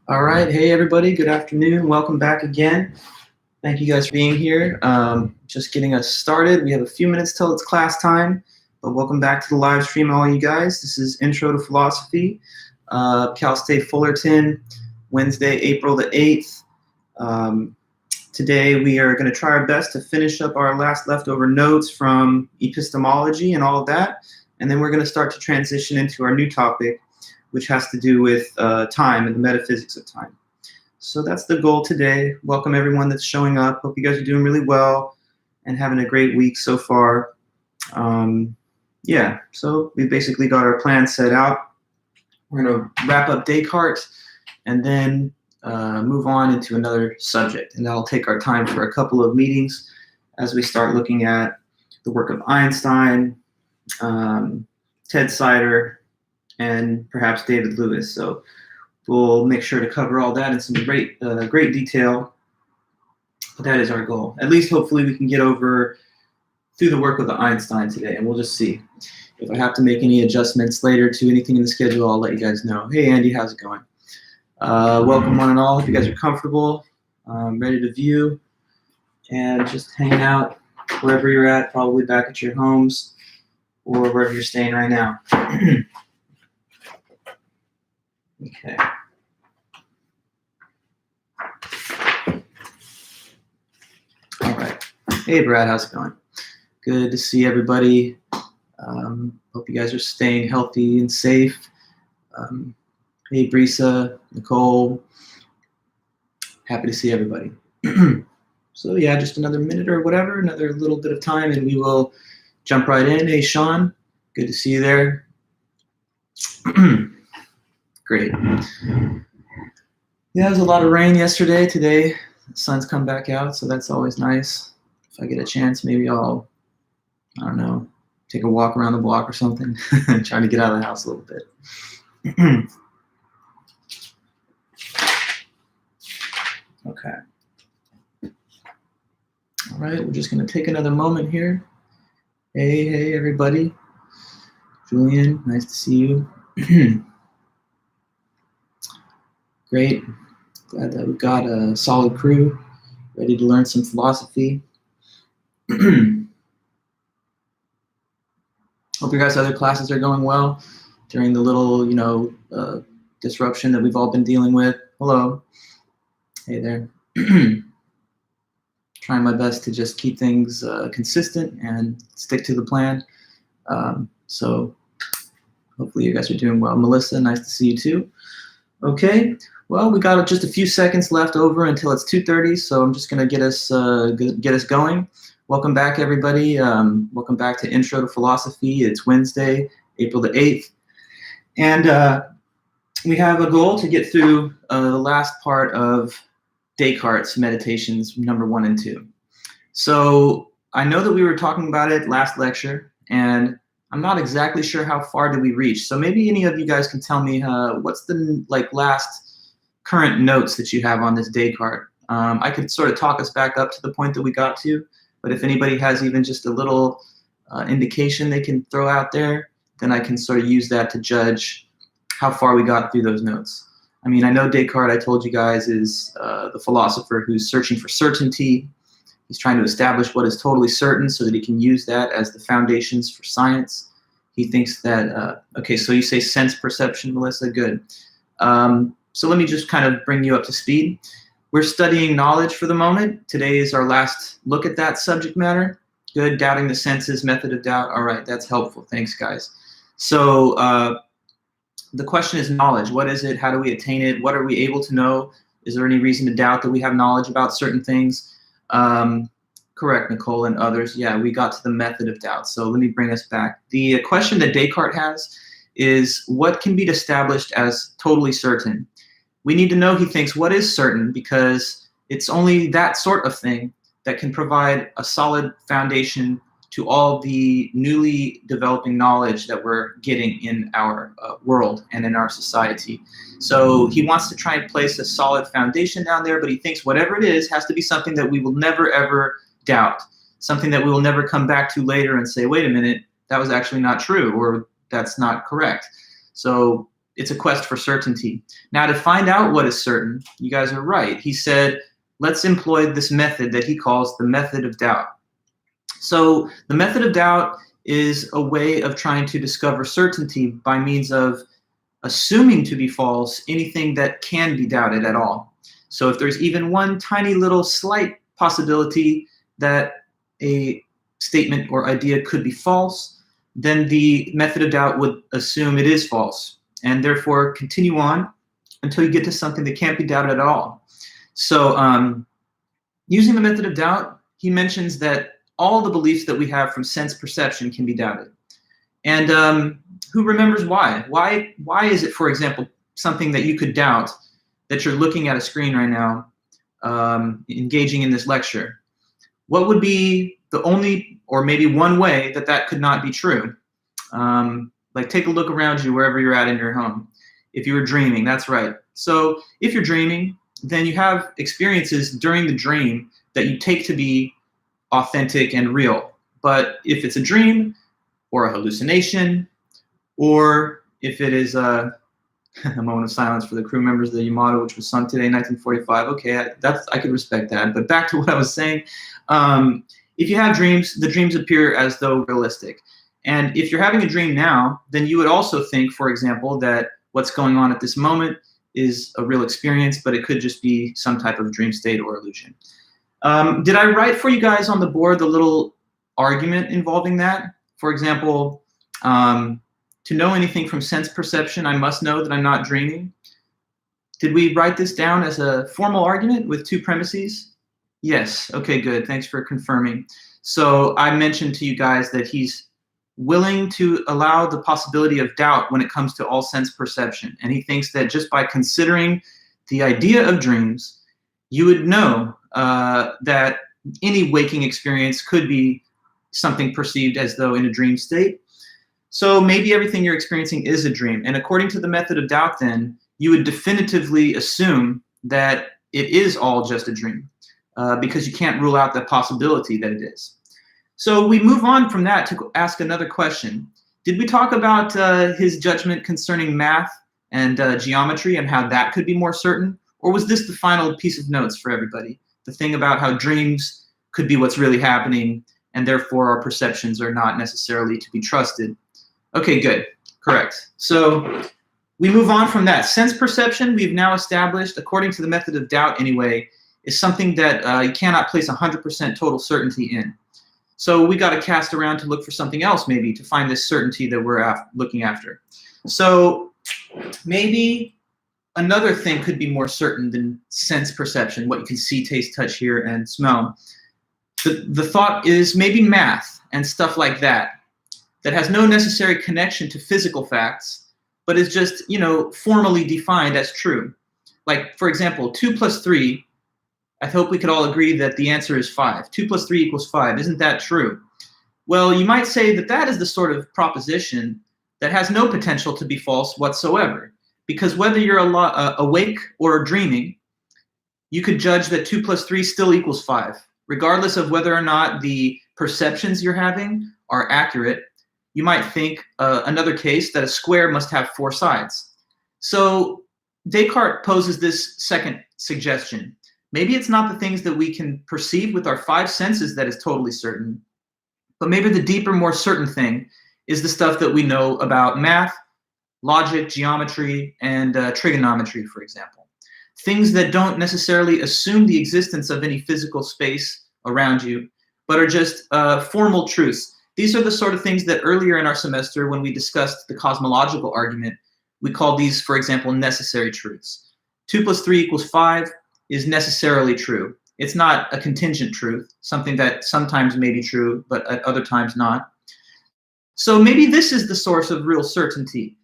All right. Hey, everybody. Good afternoon. Welcome back again. Thank you guys for being here. Just getting us started. We have a few minutes till it's class time, but welcome back to the live stream, all you guys. This is Intro to Philosophy, Cal State Fullerton, Wednesday, April the 8th. Today, we are going to try our best to finish up our last leftover notes from epistemology and all of that, and then we're going to start to transition into our new topic, which has to do with time and the metaphysics of time. So that's the goal today. Welcome everyone that's showing up. Hope you guys are doing really well and having a great week so far. So we basically got our plan set out. We're going to wrap up Descartes and then move on into another subject. And that'll take our time for a couple of meetings as we start looking at the work of Einstein, Ted Sider, and perhaps David Lewis. So we'll make sure to cover all that in some great detail. But that is our goal. At least hopefully we can get over through the work of the Einstein today, and we'll just see. If I have to make any adjustments later to anything in the schedule, I'll let you guys know. Hey, Andy, how's it going? Welcome one and all. If you guys are comfortable, ready to view, and just hanging out wherever you're at, probably back at your homes or wherever you're staying right now. Okay. All right. Hey, Brad, how's it going? Good to see everybody. Hope you guys are staying healthy and safe. Hey, Brisa, Nicole. Happy to see everybody. So yeah, just another minute or whatever, another little bit of time, and we will jump right in. Hey, Sean, good to see you there. Great. Yeah, there was a lot of rain yesterday. Today, the sun's come back out, so that's always nice. If I get a chance, maybe I'll, I don't know, take a walk around the block or something. Trying to get out of the house a little bit. Okay. All right, we're just going to take another moment here. Hey, everybody. Julian, nice to see you. Great. Glad that we've got a solid crew ready to learn some philosophy. Hope your guys' other classes are going well during the little, disruption that we've all been dealing with. Hello. Hey there. Trying my best to just keep things consistent and stick to the plan. So hopefully you guys are doing well. Melissa, nice to see you too. Okay. Well, we got just a few seconds left over until it's 2:30, so I'm just going to get us going. Welcome back, everybody. Welcome back to Intro to Philosophy. It's Wednesday, April the 8th. And we have a goal to get through the last part of Descartes' Meditations, number 1 and 2. So I know that we were talking about it last lecture, and I'm not exactly sure how far did we reach. So maybe any of you guys can tell me what's the last current notes that you have on this Descartes. I could sort of talk us back up to the point that we got to, but if anybody has even just a little indication they can throw out there, then I can sort of use that to judge how far we got through those notes. I mean, I know Descartes, I told you guys, is the philosopher who's searching for certainty. He's trying to establish what is totally certain so that he can use that as the foundations for science. He thinks that, okay, so you say sense perception, Melissa, good. So let me just kind of bring you up to speed. We're studying knowledge for the moment. Today is our last look at that subject matter. Good, doubting the senses, method of doubt. All right, that's helpful. Thanks, guys. So the question is knowledge. What is it? How do we attain it? What are we able to know? Is there any reason to doubt that we have knowledge about certain things? Correct, Nicole and others. Yeah, we got to the method of doubt. So let me bring us back. The question that Descartes has is what can be established as totally certain? We need to know, he thinks, what is certain, because it's only that sort of thing that can provide a solid foundation to all the newly developing knowledge that we're getting in our world and in our society. So he wants to try and place a solid foundation down there, but he thinks whatever it is has to be something that we will never, ever doubt, something that we will never come back to later and say, wait a minute, that was actually not true, or that's not correct. So it's a quest for certainty. Now, to find out what is certain, you guys are right. He said, let's employ this method that he calls the method of doubt. So the method of doubt is a way of trying to discover certainty by means of assuming to be false anything that can be doubted at all. So if there's even one tiny little slight possibility that a statement or idea could be false, then the method of doubt would assume it is false, and therefore continue on until you get to something that can't be doubted at all. So using the method of doubt, he mentions that all the beliefs that we have from sense perception can be doubted. And who remembers why? Why is it, for example, something that you could doubt that you're looking at a screen right now, engaging in this lecture? What would be the only, or maybe one way that that could not be true? Like, take a look around you wherever you're at in your home. If you were dreaming, that's right. So if you're dreaming, then you have experiences during the dream that you take to be authentic and real. But if it's a dream or a hallucination, or if it is a moment of silence for the crew members of the Yamato, which was sunk today in 1945. Okay, I could respect that. But back to what I was saying. If you have dreams, the dreams appear as though realistic. And if you're having a dream now, then you would also think, for example, that what's going on at this moment is a real experience, but it could just be some type of dream state or illusion. Did I write for you guys on the board the little argument involving that? For example, to know anything from sense perception, I must know that I'm not dreaming. Did we write this down as a formal argument with two premises? Yes. Okay, good. Thanks for confirming. So I mentioned to you guys that he's willing to allow the possibility of doubt when it comes to all sense perception. And he thinks that just by considering the idea of dreams, you would know that any waking experience could be something perceived as though in a dream state. So maybe everything you're experiencing is a dream. And according to the method of doubt, then, you would definitively assume that it is all just a dream because you can't rule out the possibility that it is. So we move on from that to ask another question. Did we talk about his judgment concerning math and geometry and how that could be more certain? Or was this the final piece of notes for everybody? The thing about how dreams could be what's really happening, and therefore our perceptions are not necessarily to be trusted. Okay, good. Correct. So we move on from that. Sense perception, we've now established, according to the method of doubt anyway, is something that you cannot place 100% total certainty in. So we got to cast around to look for something else, maybe, to find this certainty that we're looking after. So maybe another thing could be more certain than sense perception, what you can see, taste, touch, hear, and smell. The thought is maybe math and stuff like that has no necessary connection to physical facts, but is just, formally defined as true. Like, for example, 2 plus 3, I hope we could all agree that the answer is 5. 2 plus 3 equals 5. Isn't that true? Well, you might say that that is the sort of proposition that has no potential to be false whatsoever. Because whether you're awake or dreaming, you could judge that 2 plus 3 still equals 5. Regardless of whether or not the perceptions you're having are accurate, you might think another case that a square must have 4 sides. So Descartes poses this second suggestion. Maybe it's not the things that we can perceive with our 5 senses that is totally certain, but maybe the deeper, more certain thing is the stuff that we know about math, logic, geometry, and trigonometry, for example. Things that don't necessarily assume the existence of any physical space around you, but are just formal truths. These are the sort of things that earlier in our semester, when we discussed the cosmological argument, we called these, for example, necessary truths. 2 plus 3 equals 5 is necessarily true. It's not a contingent truth, something that sometimes may be true, but at other times not. So maybe this is the source of real certainty,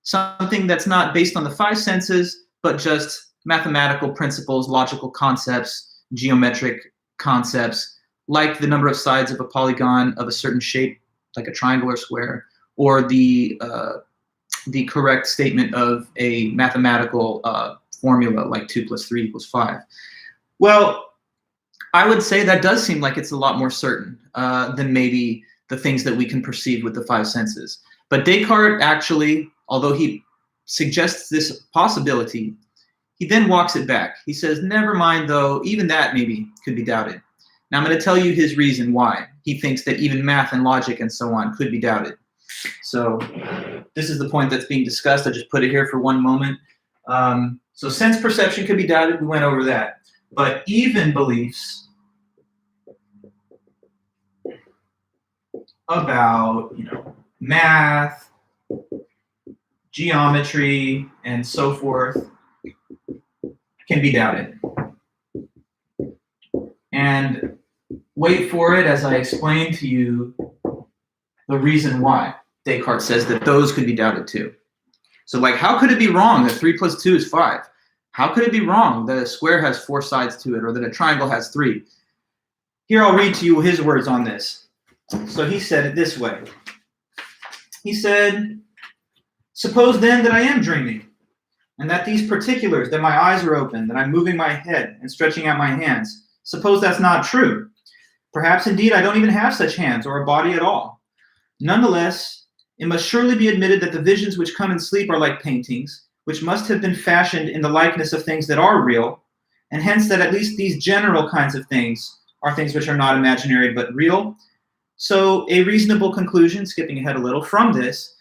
something that's not based on the 5 senses, but just mathematical principles, logical concepts, geometric concepts, like the number of sides of a polygon of a certain shape, like a triangle or square, or the correct statement of a mathematical formula, like 2 plus 3 equals 5. Well, I would say that does seem like it's a lot more certain than maybe the things that we can perceive with the 5 senses. But Descartes actually, although he suggests this possibility, he then walks it back. He says, never mind though, even that maybe could be doubted. Now I'm going to tell you his reason why he thinks that even math and logic and so on could be doubted. So this is the point that's being discussed. I just put it here for one moment. So sense perception could be doubted. We went over that. But even beliefs about, math, geometry, and so forth can be doubted. And wait for it as I explain to you the reason why Descartes says that those could be doubted too. So like, how could it be wrong that 3 + 2 is 5? How could it be wrong that a square has 4 sides to it or that a triangle has 3? Here I'll read to you his words on this. So he said it this way. He said, suppose then that I am dreaming, and that these particulars, that my eyes are open, that I'm moving my head and stretching out my hands, suppose that's not true. Perhaps indeed I don't even have such hands or a body at all. Nonetheless, it must surely be admitted that the visions which come in sleep are like paintings, which must have been fashioned in the likeness of things that are real, and hence that at least these general kinds of things are things which are not imaginary but real. So a reasonable conclusion, skipping ahead a little, from this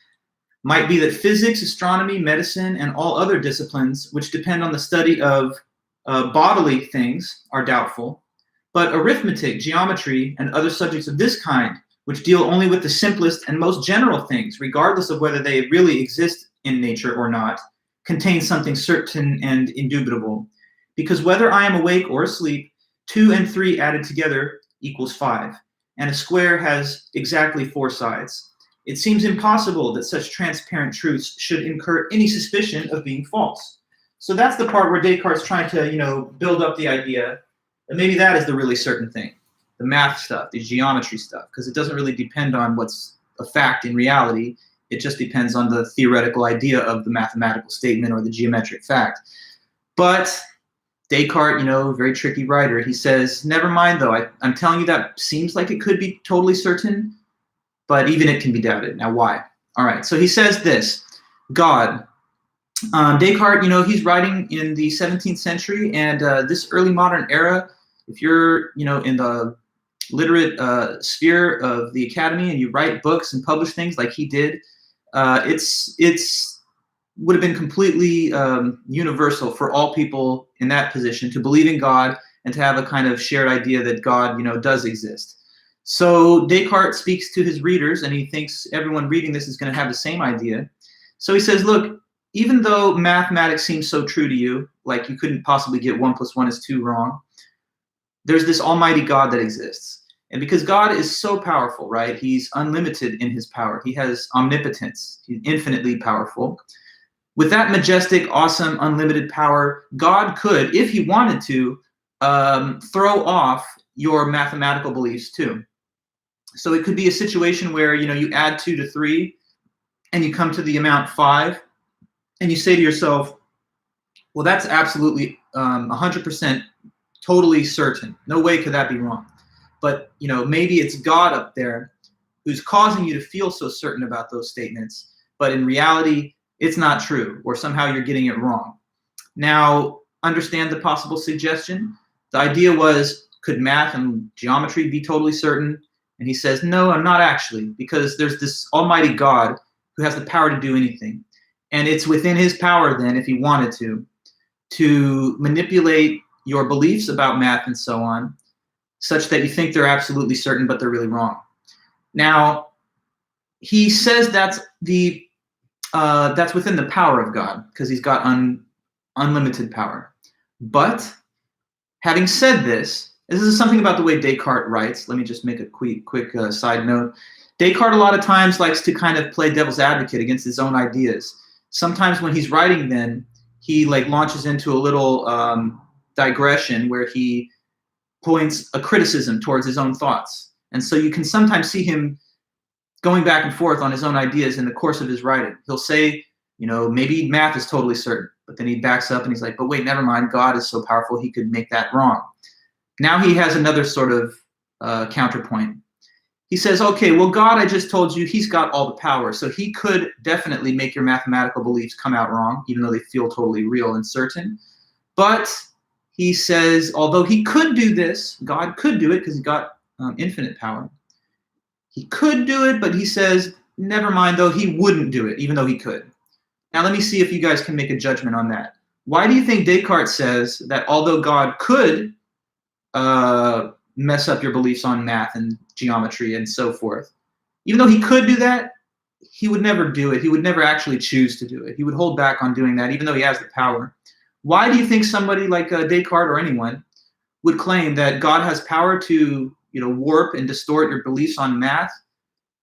might be that physics, astronomy, medicine, and all other disciplines which depend on the study of bodily things are doubtful, but arithmetic, geometry, and other subjects of this kind, which deal only with the simplest and most general things, regardless of whether they really exist in nature or not, contain something certain and indubitable. Because whether I am awake or asleep, 2 and 3 added together equals 5, and a square has exactly 4 sides. It seems impossible that such transparent truths should incur any suspicion of being false. So that's the part where Descartes' trying to, build up the idea that maybe that is the really certain thing, the math stuff, the geometry stuff, because it doesn't really depend on what's a fact in reality. It just depends on the theoretical idea of the mathematical statement or the geometric fact. But Descartes, very tricky writer, he says, never mind though, I'm telling you that seems like it could be totally certain, but even it can be doubted. Now why? All right, so he says this, God. Descartes, he's writing in the 17th century, and this early modern era, if you're, in the literate sphere of the academy and you write books and publish things like he did, it's would have been completely universal for all people in that position to believe in God and to have a kind of shared idea that God, does exist. So Descartes speaks to his readers, and he thinks everyone reading this is going to have the same idea. So he says, look, even though mathematics seems so true to you, like you couldn't possibly get 1 + 1 is 2 wrong, there's this almighty God that exists. And because God is so powerful, right? He's unlimited in his power. He has omnipotence. He's infinitely powerful. With that majestic, awesome, unlimited power, God could, if he wanted to, throw off your mathematical beliefs too. So it could be a situation where, you add 2 to 3 and you come to the amount 5 and you say to yourself, well, that's absolutely 100% totally certain. No way could that be wrong. But, maybe it's God up there who's causing you to feel so certain about those statements, but in reality, it's not true, or somehow you're getting it wrong. Now, understand the possible suggestion. The idea was, could math and geometry be totally certain? And he says, no, I'm not actually, because there's this almighty God who has the power to do anything. And it's within his power then, if he wanted to manipulate your beliefs about math and so on, such that you think they're absolutely certain, but they're really wrong. Now, he says that's within the power of God, because he's got unlimited power. But having said this is something about the way Descartes writes. Let me just make a quick side note. Descartes a lot of times likes to kind of play devil's advocate against his own ideas. Sometimes when he's writing, then he launches into a little digression where he points a criticism towards his own thoughts. And so you can sometimes see him going back and forth on his own ideas in the course of his writing. He'll say, maybe math is totally certain, but then he backs up and he's like, but wait, never mind, God is so powerful he could make that wrong. Now he has another sort of counterpoint. he says, okay, well, God, I just told you, he's got all the power. So he could definitely make your mathematical beliefs come out wrong, even though they feel totally real and certain. But he says, although he could do this, God could do it because he's got infinite power. He could do it, but he says, never mind, though, he wouldn't do it, even though he could. Now, let me see if you guys can make a judgment on that. Why do you think Descartes says that although God could mess up your beliefs on math and geometry and so forth, even though he could do that, he would never do it. He would never actually choose to do it. He would hold back on doing that, even though he has the power. Why do you think somebody like Descartes or anyone would claim that God has power to, warp and distort your beliefs on math,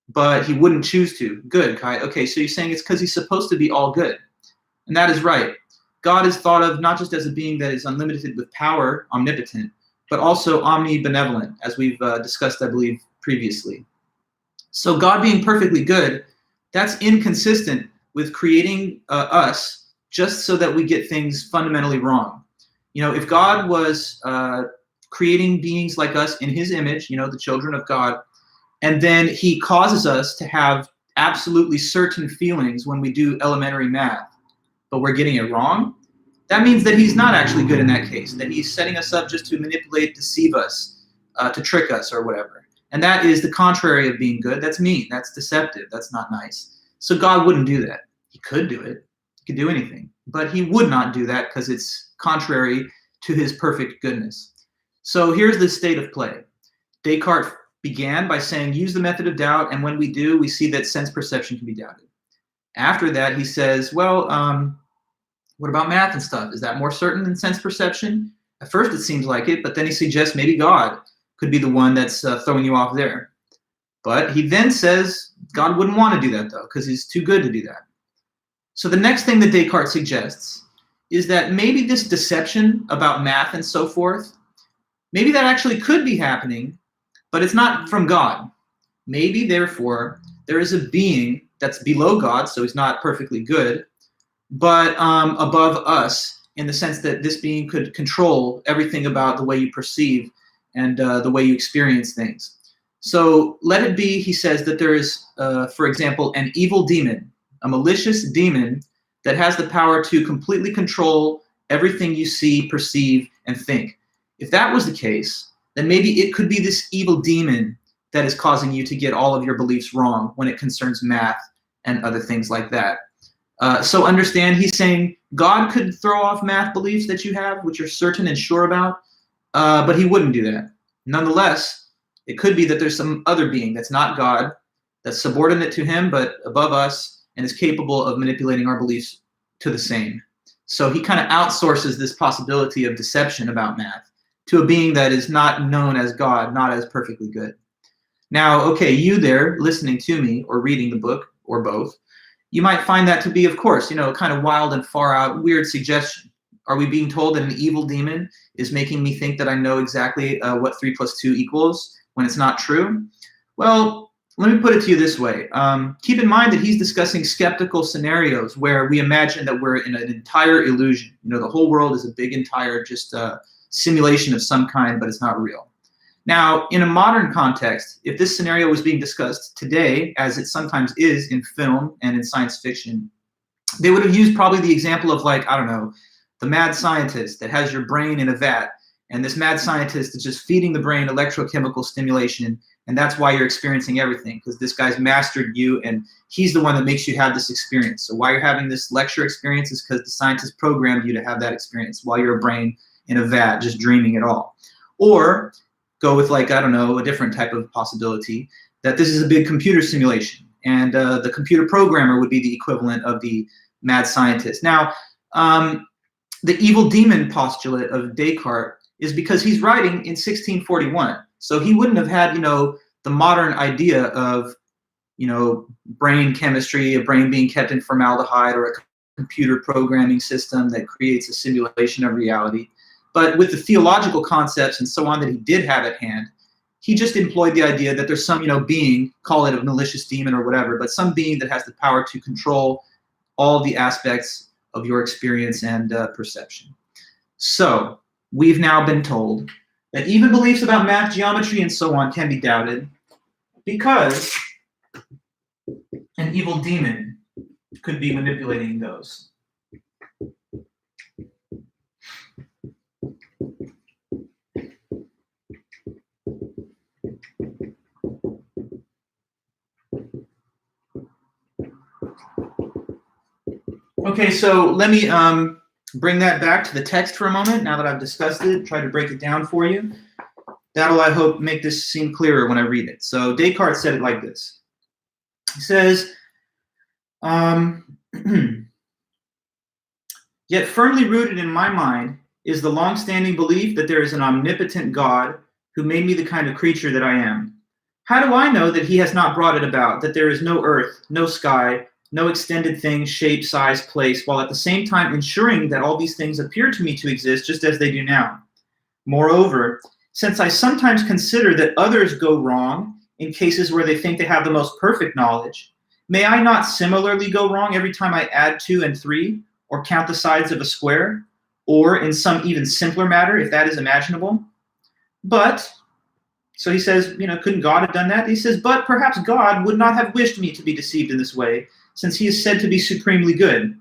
but he wouldn't choose to? Good, Kai. Okay, so you're saying it's because he's supposed to be all good. And that is right. God is thought of not just as a being that is unlimited with power, omnipotent, but also omnibenevolent, as we've discussed, I believe, previously. So God being perfectly good, that's inconsistent with creating us just so that we get things fundamentally wrong. If God was creating beings like us in his image, the children of God, and then he causes us to have absolutely certain feelings when we do elementary math, but we're getting it wrong, that means that he's not actually good in that case, that he's setting us up just to manipulate, deceive us, to trick us or whatever. And that is the contrary of being good. That's mean. That's deceptive. That's not nice. So God wouldn't do that. He could do it. He could do anything. But he would not do that because it's contrary to his perfect goodness. So here's the state of play. Descartes began by saying, use the method of doubt, and when we do, we see that sense perception can be doubted. After that, he says, well, what about math and stuff? Is that more certain than sense perception? At first, it seems like it, but then he suggests maybe God could be the one that's throwing you off there. But he then says God wouldn't want to do that, though, because he's too good to do that. So the next thing that Descartes suggests is that maybe this deception about math and so forth, maybe that actually could be happening, but it's not from God. Maybe, therefore, there is a being that's below God, so he's not perfectly good, but above us in the sense that this being could control everything about the way you perceive and the way you experience things. So let it be, he says, that there is, for example, an evil demon, a malicious demon that has the power to completely control everything you see, perceive, and think. If that was the case, then maybe it could be this evil demon that is causing you to get all of your beliefs wrong when it concerns math and other things like that. So understand, he's saying God could throw off math beliefs that you have, which you're certain and sure about, but he wouldn't do that. Nonetheless, it could be that there's some other being that's not God, that's subordinate to him, but above us, and is capable of manipulating our beliefs to the same. So he kind of outsources this possibility of deception about math to a being that is not known as God, not as perfectly good. Now, okay, you there listening to me or reading the book, or both, you might find that to be, of course, kind of wild and far out, weird suggestion. Are we being told that an evil demon is making me think that I know exactly what 3 + 2 equals when it's not true? Well, let me put it to you this way. Keep in mind that he's discussing skeptical scenarios where we imagine that we're in an entire illusion. The whole world is a big entire just simulation of some kind, but it's not real. Now, in a modern context, if this scenario was being discussed today, as it sometimes is in film and in science fiction, they would have used probably the example of, like, I don't know, the mad scientist that has your brain in a vat, and this mad scientist is just feeding the brain electrochemical stimulation, and that's why you're experiencing everything, because this guy's mastered you, and he's the one that makes you have this experience. So why you're having this lecture experience is because the scientist programmed you to have that experience while you're a brain in a vat just dreaming it all. Or go with, like, I don't know, a different type of possibility, that this is a big computer simulation, and the computer programmer would be the equivalent of the mad scientist. Now, the evil demon postulate of Descartes is because he's writing in 1641. So he wouldn't have had, the modern idea of, brain chemistry, a brain being kept in formaldehyde, or a computer programming system that creates a simulation of reality. But with the theological concepts and so on that he did have at hand, he just employed the idea that there's some, being, call it a malicious demon or whatever, but some being that has the power to control all the aspects of your experience and perception. So we've now been told that even beliefs about math, geometry, and so on can be doubted. because an evil demon could be manipulating those. Okay, so let me bring that back to the text for a moment now that I've discussed it, try to break it down for you. That'll, I hope, make this seem clearer when I read it. So Descartes said it like this. He says, yet firmly rooted in my mind is the long-standing belief that there is an omnipotent God who made me the kind of creature that I am. How do I know that he has not brought it about, that there is no earth, no sky, no extended thing, shape, size, place, while at the same time ensuring that all these things appear to me to exist just as they do now? Moreover, since I sometimes consider that others go wrong in cases where they think they have the most perfect knowledge, may I not similarly go wrong every time I add 2 and 3, or count the sides of a square, or in some even simpler matter, if that is imaginable? But, so he says, couldn't God have done that? He says, but perhaps God would not have wished me to be deceived in this way, since he is said to be supremely good.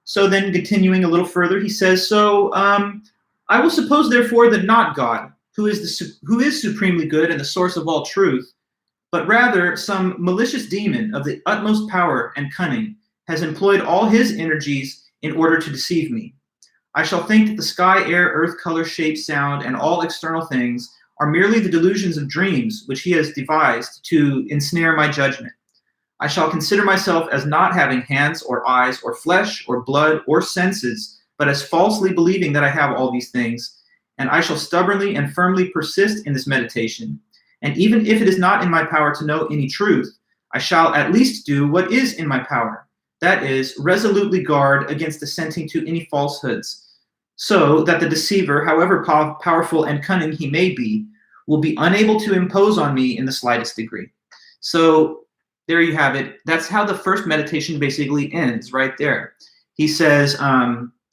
So then continuing a little further, he says, so I will suppose therefore that not God, who is supremely good and the source of all truth, but rather some malicious demon of the utmost power and cunning has employed all his energies in order to deceive me. I shall think that the sky, air, earth, color, shape, sound, and all external things are merely the delusions of dreams which he has devised to ensnare my judgment. I shall consider myself as not having hands or eyes or flesh or blood or senses, but as falsely believing that I have all these things, and I shall stubbornly and firmly persist in this meditation. And even if it is not in my power to know any truth, I shall at least do what is in my power, that is, resolutely guard against assenting to any falsehoods, so that the deceiver, however powerful and cunning he may be, will be unable to impose on me in the slightest degree. So there you have it. That's how the first meditation basically ends, right there. He says,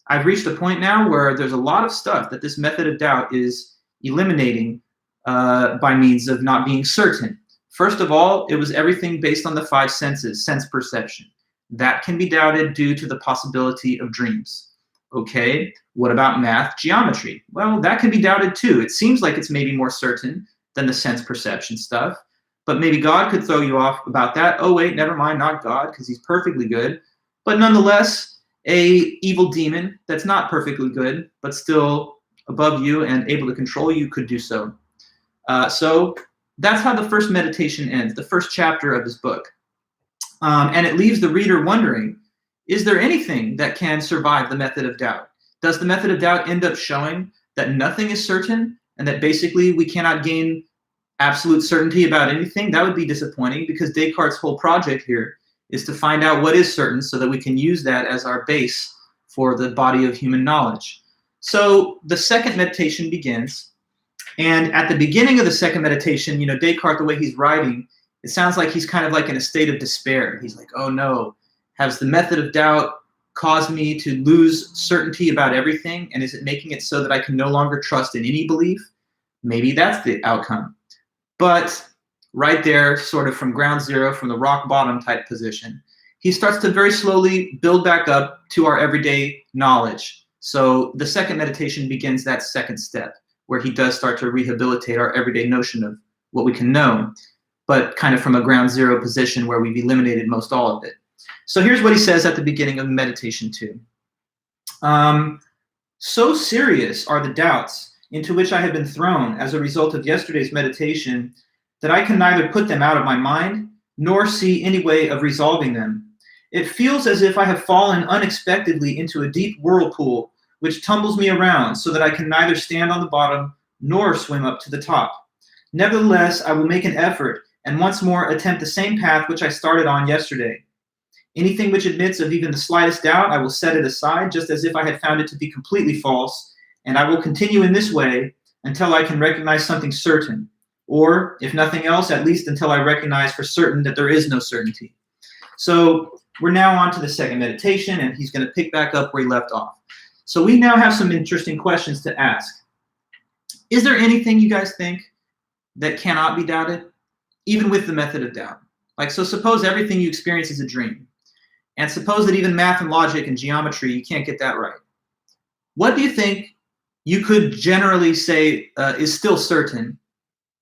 I've reached a point now where there's a lot of stuff that this method of doubt is eliminating by means of not being certain. First of all, it was everything based on the 5 senses, sense perception. That can be doubted due to the possibility of dreams. Okay, what about math, geometry? Well, that can be doubted too. It seems like it's maybe more certain than the sense perception stuff, but maybe God could throw you off about that. Oh wait, never mind, not God, because he's perfectly good. But nonetheless, a evil demon that's not perfectly good, but still above you and able to control you could do so. So that's how the first meditation ends, the first chapter of this book. And it leaves the reader wondering, is there anything that can survive the method of doubt? Does the method of doubt end up showing that nothing is certain and that basically we cannot gain absolute certainty about anything? That would be disappointing, because Descartes' whole project here is to find out what is certain so that we can use that as our base for the body of human knowledge. So the second meditation begins. And at the beginning of the second meditation, Descartes, the way he's writing, it sounds like he's kind of like in a state of despair. He's like, oh no, has the method of doubt caused me to lose certainty about everything? And is it making it so that I can no longer trust in any belief? Maybe that's the outcome. But right there, sort of from ground zero, from the rock bottom type position, he starts to very slowly build back up to our everyday knowledge. So the second meditation begins that second step, where he does start to rehabilitate our everyday notion of what we can know, but kind of from a ground zero position where we've eliminated most all of it. So here's what he says at the beginning of meditation 2. So serious are the doubts into which I have been thrown as a result of yesterday's meditation that I can neither put them out of my mind nor see any way of resolving them. It feels as if I have fallen unexpectedly into a deep whirlpool which tumbles me around so that I can neither stand on the bottom nor swim up to the top. Nevertheless, I will make an effort and once more attempt the same path which I started on yesterday. Anything which admits of even the slightest doubt, I will set it aside, just as if I had found it to be completely false, and I will continue in this way until I can recognize something certain, or, if nothing else, at least until I recognize for certain that there is no certainty. So we're now on to the second meditation, and he's going to pick back up where he left off. So we now have some interesting questions to ask. Is there anything you guys think that cannot be doubted? even with the method of doubt. Like, so suppose everything you experience is a dream. And suppose that even math and logic and geometry, you can't get that right. What do you think you could generally say is still certain,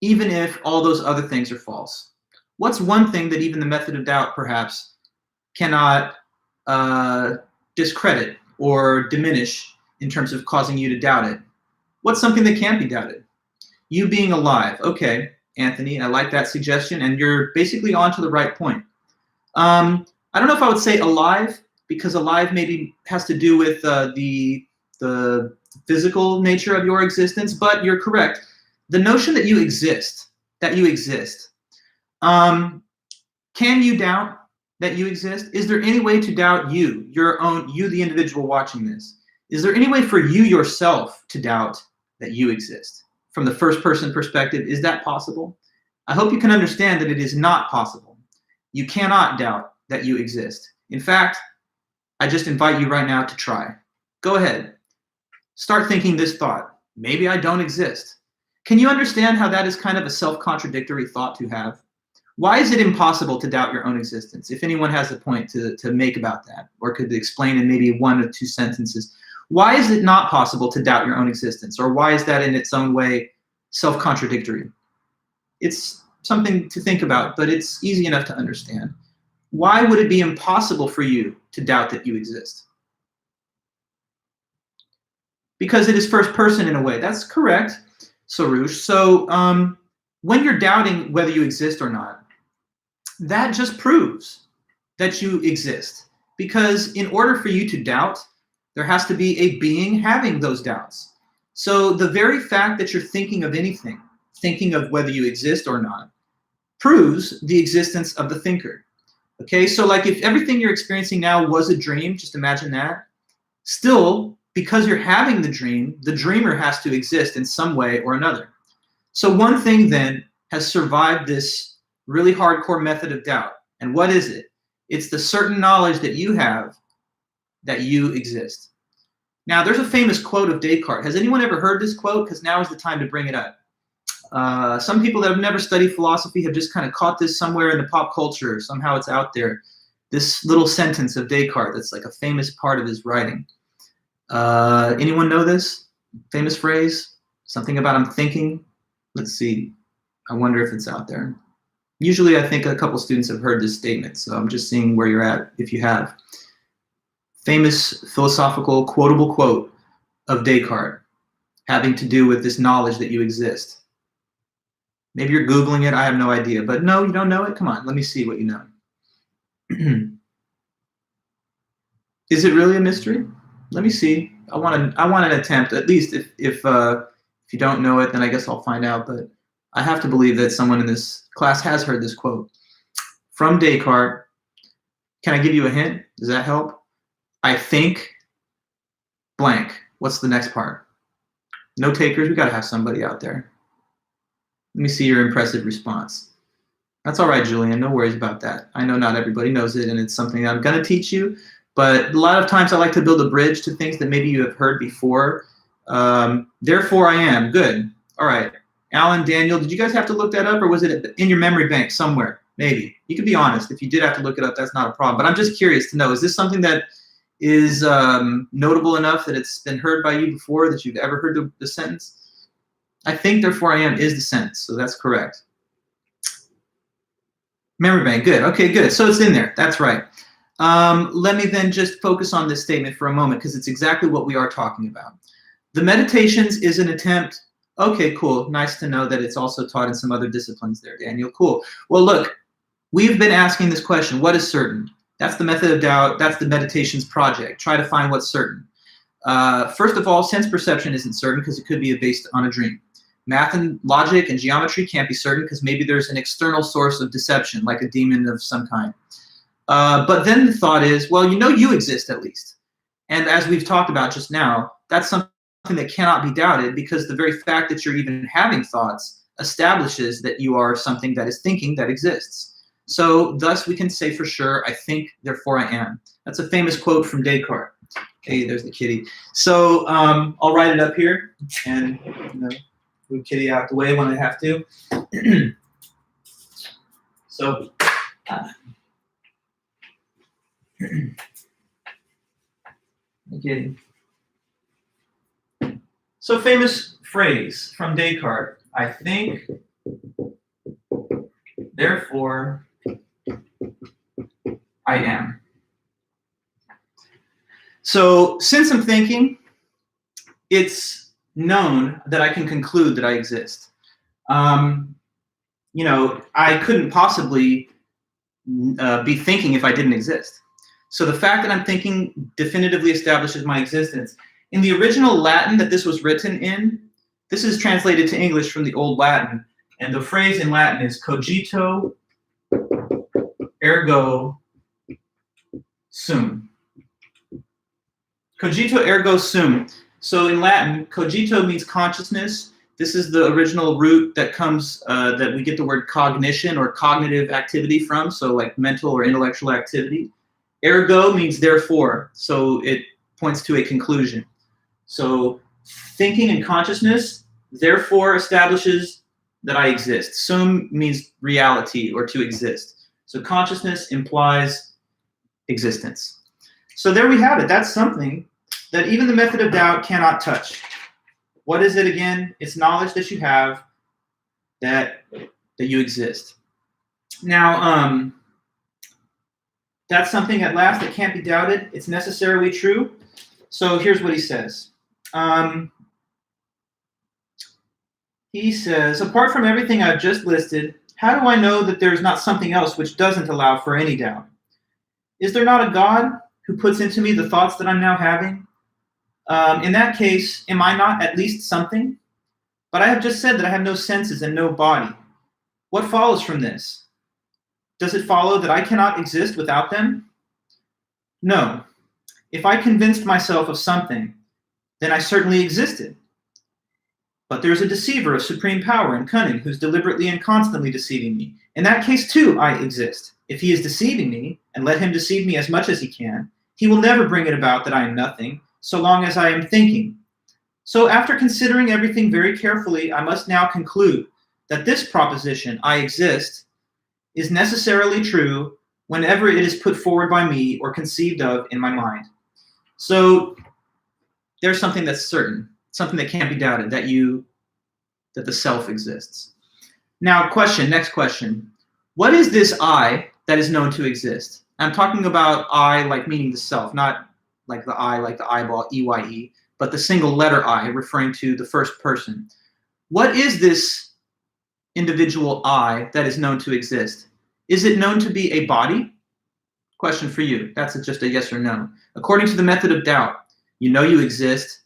even if all those other things are false? What's one thing that even the method of doubt perhaps cannot discredit or diminish in terms of causing you to doubt it? What's something that can't be doubted? You being alive. Okay, Anthony, I like that suggestion, and you're basically on to the right point. I don't know if I would say alive, because alive maybe has to do with the physical nature of your existence, but you're correct. The notion that you exist, can you doubt that you exist? Is there any way to doubt you, the individual watching this? Is there any way for you yourself to doubt that you exist? From the first person perspective, is that possible? I hope you can understand that it is not possible. You cannot doubt that you exist. In fact, I just invite you right now to try. Go ahead. Start thinking this thought. Maybe I don't exist. Can you understand how that is kind of a self-contradictory thought to have? Why is it impossible to doubt your own existence? If anyone has a point to make about that, or could explain in maybe 1 or 2 sentences, why is it not possible to doubt your own existence? Or why is that in its own way self-contradictory? It's something to think about, but it's easy enough to understand. Why would it be impossible for you to doubt that you exist? Because it is first person in a way. That's correct, Sarush. So when you're doubting whether you exist or not, that just proves that you exist. Because in order for you to doubt, there has to be a being having those doubts. So the very fact that you're thinking of anything, thinking of whether you exist or not, proves the existence of the thinker. Okay, so like if everything you're experiencing now was a dream, just imagine that, still, because you're having the dream, the dreamer has to exist in some way or another. So one thing then has survived this really hardcore method of doubt. And what is it? It's the certain knowledge that you have that you exist. Now, there's a famous quote of Descartes. Has anyone ever heard this quote? Because now is the time to bring it up. Some people that have never studied philosophy have just kind of caught this somewhere in the pop culture. Somehow it's out there. This little sentence of Descartes that's like a famous part of his writing. Anyone know this famous phrase? Something about I'm thinking. Let's see. I wonder if it's out there. Usually I think a couple students have heard this statement, so I'm just seeing where you're at if you have. Famous philosophical quotable quote of Descartes having to do with this knowledge that you exist. Maybe you're Googling it, I have no idea. But no, you don't know it? Come on, let me see what you know. Is it really a mystery? Let me see. I want an attempt, at least if you don't know it, then I guess I'll find out. But I have to believe that someone in this class has heard this quote. From Descartes, can I give you a hint? Does that help? I think blank. What's the next part? No takers, we gotta have somebody out there. Let me see your impressive response. That's all right, Julian, no worries about that. I know not everybody knows it, and it's something that I'm gonna teach you, but a lot of times I like to build a bridge to things that maybe you have heard before. Therefore I am, good. All right, Alan, Daniel, did you guys have to look that up, or was it in your memory bank somewhere? Maybe. You can be honest. If you did have to look it up, that's not a problem, but I'm just curious to know, is this something that is notable enough that it's been heard by you before, that you've ever heard the sentence? I think therefore I am is the sentence, so that's correct. Memory bank, good, okay, good, so it's in there, that's right. Let me then just focus on this statement for a moment, because it's exactly what we are talking about. The Meditations is an attempt, okay, cool, nice to know that it's also taught in some other disciplines there, Daniel, cool. Well, look, we've been asking this question, what is certain? That's the method of doubt, that's the Meditations project, try to find what's certain. First of all, sense perception isn't certain because it could be based on a dream. Math and logic and geometry can't be certain because maybe there's an external source of deception, like a demon of some kind. But then the thought is, well, you know you exist at least. And as we've talked about just now, that's something that cannot be doubted because the very fact that you're even having thoughts establishes that you are something that is thinking that exists. So thus we can say for sure, I think, therefore I am. That's a famous quote from Descartes. Okay, there's the kitty. So I'll write it up here and move kitty out the way when I have to. So, okay. So famous phrase from Descartes, I think, therefore I am. So since I'm thinking, it's known that I can conclude that I exist. You know, I couldn't possibly be thinking if I didn't exist. So the fact that I'm thinking definitively establishes my existence. In the original Latin that this was written in, this is translated to English from the Old Latin, and the phrase in Latin is cogito ergo sum. Cogito ergo sum. So in Latin, cogito means consciousness. This is the original root that comes, that we get the word cognition or cognitive activity from, so like mental or intellectual activity. Ergo means therefore, so it points to a conclusion. So thinking and consciousness, therefore, establishes that I exist. Sum means reality or to exist. So consciousness implies existence. So there we have it. That's something that even the method of doubt cannot touch. What is it again? It's knowledge that you have that you exist. Now, that's something at last that can't be doubted. It's necessarily true. So here's what he says. He says, apart from everything I've just listed, how do I know that there is not something else which doesn't allow for any doubt? Is there not a God who puts into me the thoughts that I'm now having? In that case, am I not at least something? But I have just said that I have no senses and no body. What follows from this? Does it follow that I cannot exist without them? No. If I convinced myself of something, then I certainly existed. But there is a deceiver of supreme power and cunning who's deliberately and constantly deceiving me. In that case, too, I exist. If he is deceiving me, and let him deceive me as much as he can, he will never bring it about that I am nothing, so long as I am thinking. So after considering everything very carefully, I must now conclude that this proposition, I exist, is necessarily true whenever it is put forward by me or conceived of in my mind. So there's something that's certain, something that can't be doubted, that the self exists. Now, next question. What is this I that is known to exist? I'm talking about I like meaning the self, not like the I like the eyeball, EYE, but the single letter I referring to the first person. What is this individual I that is known to exist? Is it known to be a body? Question for you. That's just a yes or no. According to the method of doubt, you know you exist,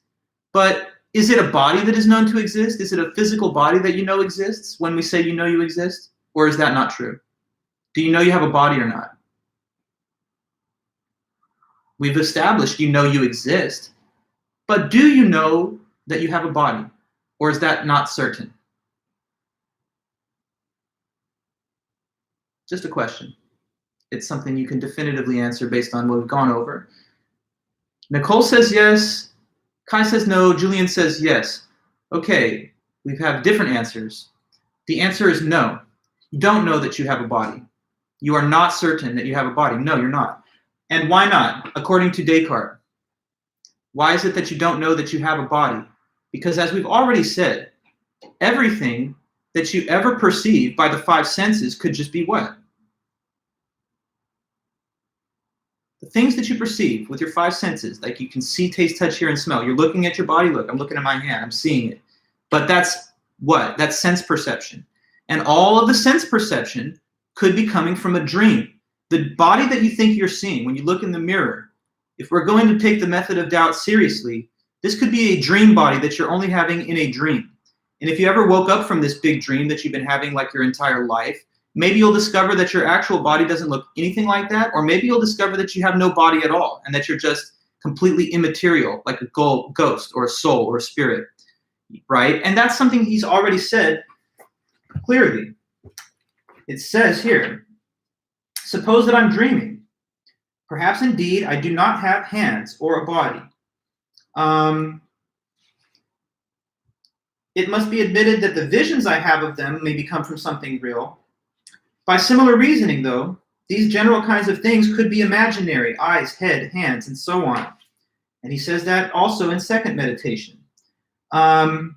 but is it a body that is known to exist? Is it a physical body that you know exists when we say you know you exist? Or is that not true? Do you know you have a body or not? We've established you know you exist, but do you know that you have a body? Or is that not certain? Just a question. It's something you can definitively answer based on what we've gone over. Nicole says yes. Kai says no. Julian says yes. Okay, we have different answers. The answer is no. You don't know that you have a body. You are not certain that you have a body. No, you're not. And why not? According to Descartes. Why is it that you don't know that you have a body? Because as we've already said, everything that you ever perceive by the five senses could just be what? The things that you perceive with your five senses, like you can see, taste, touch, hear, and smell. You're looking at your body. Look, I'm looking at my hand. I'm seeing it. But that's what? That's sense perception. And all of the sense perception could be coming from a dream. The body that you think you're seeing when you look in the mirror, if we're going to take the method of doubt seriously, this could be a dream body that you're only having in a dream. And if you ever woke up from this big dream that you've been having like your entire life, maybe you'll discover that your actual body doesn't look anything like that, or maybe you'll discover that you have no body at all and that you're just completely immaterial, like a ghost or a soul or a spirit, right? And that's something he's already said clearly. It says here, suppose that I'm dreaming. Perhaps indeed I do not have hands or a body. It must be admitted that the visions I have of them may come from something real, By similar reasoning, though, these general kinds of things could be imaginary: eyes, head, hands, and so on. And he says that also in second meditation. I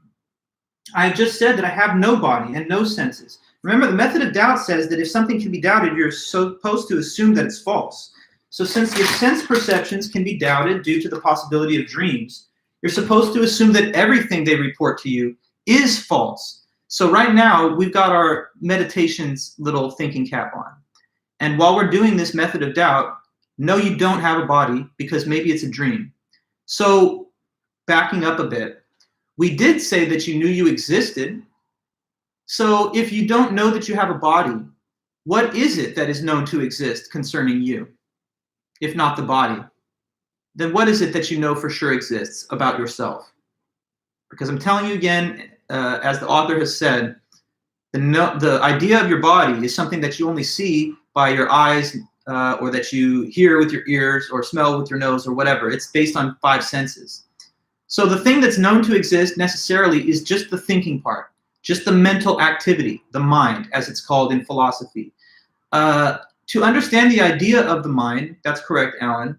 have just said that I have no body and no senses. Remember, the method of doubt says that if something can be doubted, you're supposed to assume that it's false. So since your sense perceptions can be doubted due to the possibility of dreams, you're supposed to assume that everything they report to you is false. So right now, we've got our meditation's little thinking cap on. And while we're doing this method of doubt, no, you don't have a body because maybe it's a dream. So backing up a bit, we did say that you knew you existed. So if you don't know that you have a body, what is it that is known to exist concerning you, if not the body? Then what is it that you know for sure exists about yourself? Because I'm telling you again, as the author has said, the idea of your body is something that you only see by your eyes, or that you hear with your ears, or smell with your nose, or whatever. It's based on 5 senses. So the thing that's known to exist necessarily is just the thinking part, just the mental activity, the mind, as it's called in philosophy. To understand the idea of the mind, that's correct, Alan,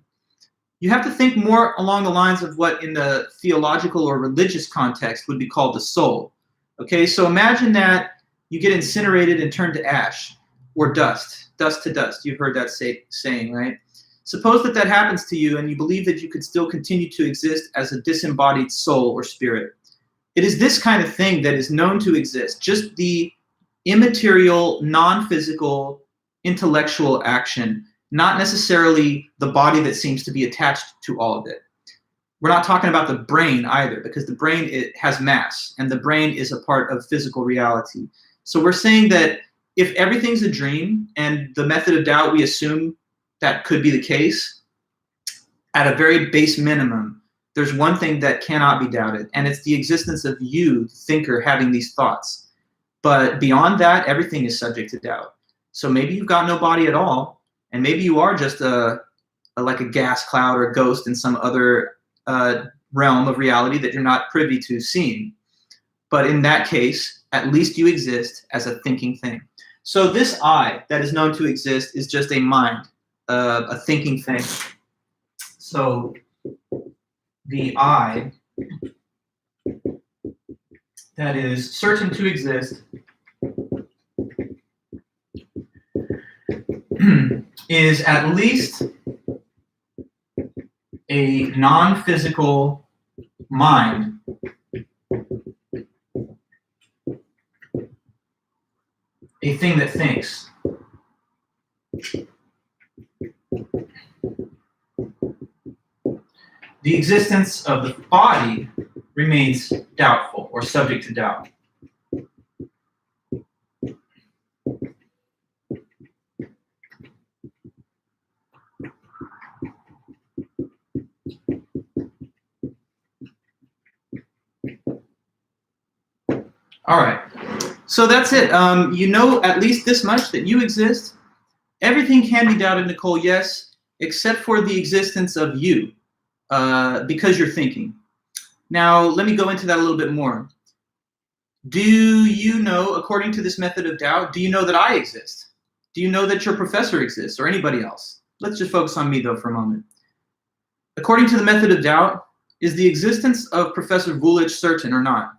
you have to think more along the lines of what in the theological or religious context would be called the soul. Okay, so imagine that you get incinerated and turned to ash or dust to dust. You've heard that saying, right? Suppose that happens to you and you believe that you could still continue to exist as a disembodied soul or spirit. It is this kind of thing that is known to exist, just the immaterial, non-physical, intellectual action, not necessarily the body that seems to be attached to all of it. We're not talking about the brain either, because the brain, it has mass, and the brain is a part of physical reality. So we're saying that if everything's a dream, and the method of doubt, we assume that could be the case, at a very base minimum, there's one thing that cannot be doubted, and it's the existence of you, the thinker, having these thoughts. But beyond that, everything is subject to doubt. So maybe you've got no body at all, and maybe you are just like a gas cloud or a ghost in some other realm of reality that you're not privy to seeing. But in that case, at least you exist as a thinking thing. So this I that is known to exist is just a mind, a thinking thing. So the I that is certain to exist is at least a non-physical mind a thing that thinks. The existence of the body remains doubtful or subject to doubt. All right, so that's it. You know at least this much, that you exist. Everything can be doubted, Nicole, yes, except for the existence of you, because you're thinking. Now, let me go into that a little bit more. Do you know, according to this method of doubt, do you know that I exist? Do you know that your professor exists, or anybody else? Let's just focus on me, though, for a moment. According to the method of doubt, is the existence of Professor Vulich certain or not?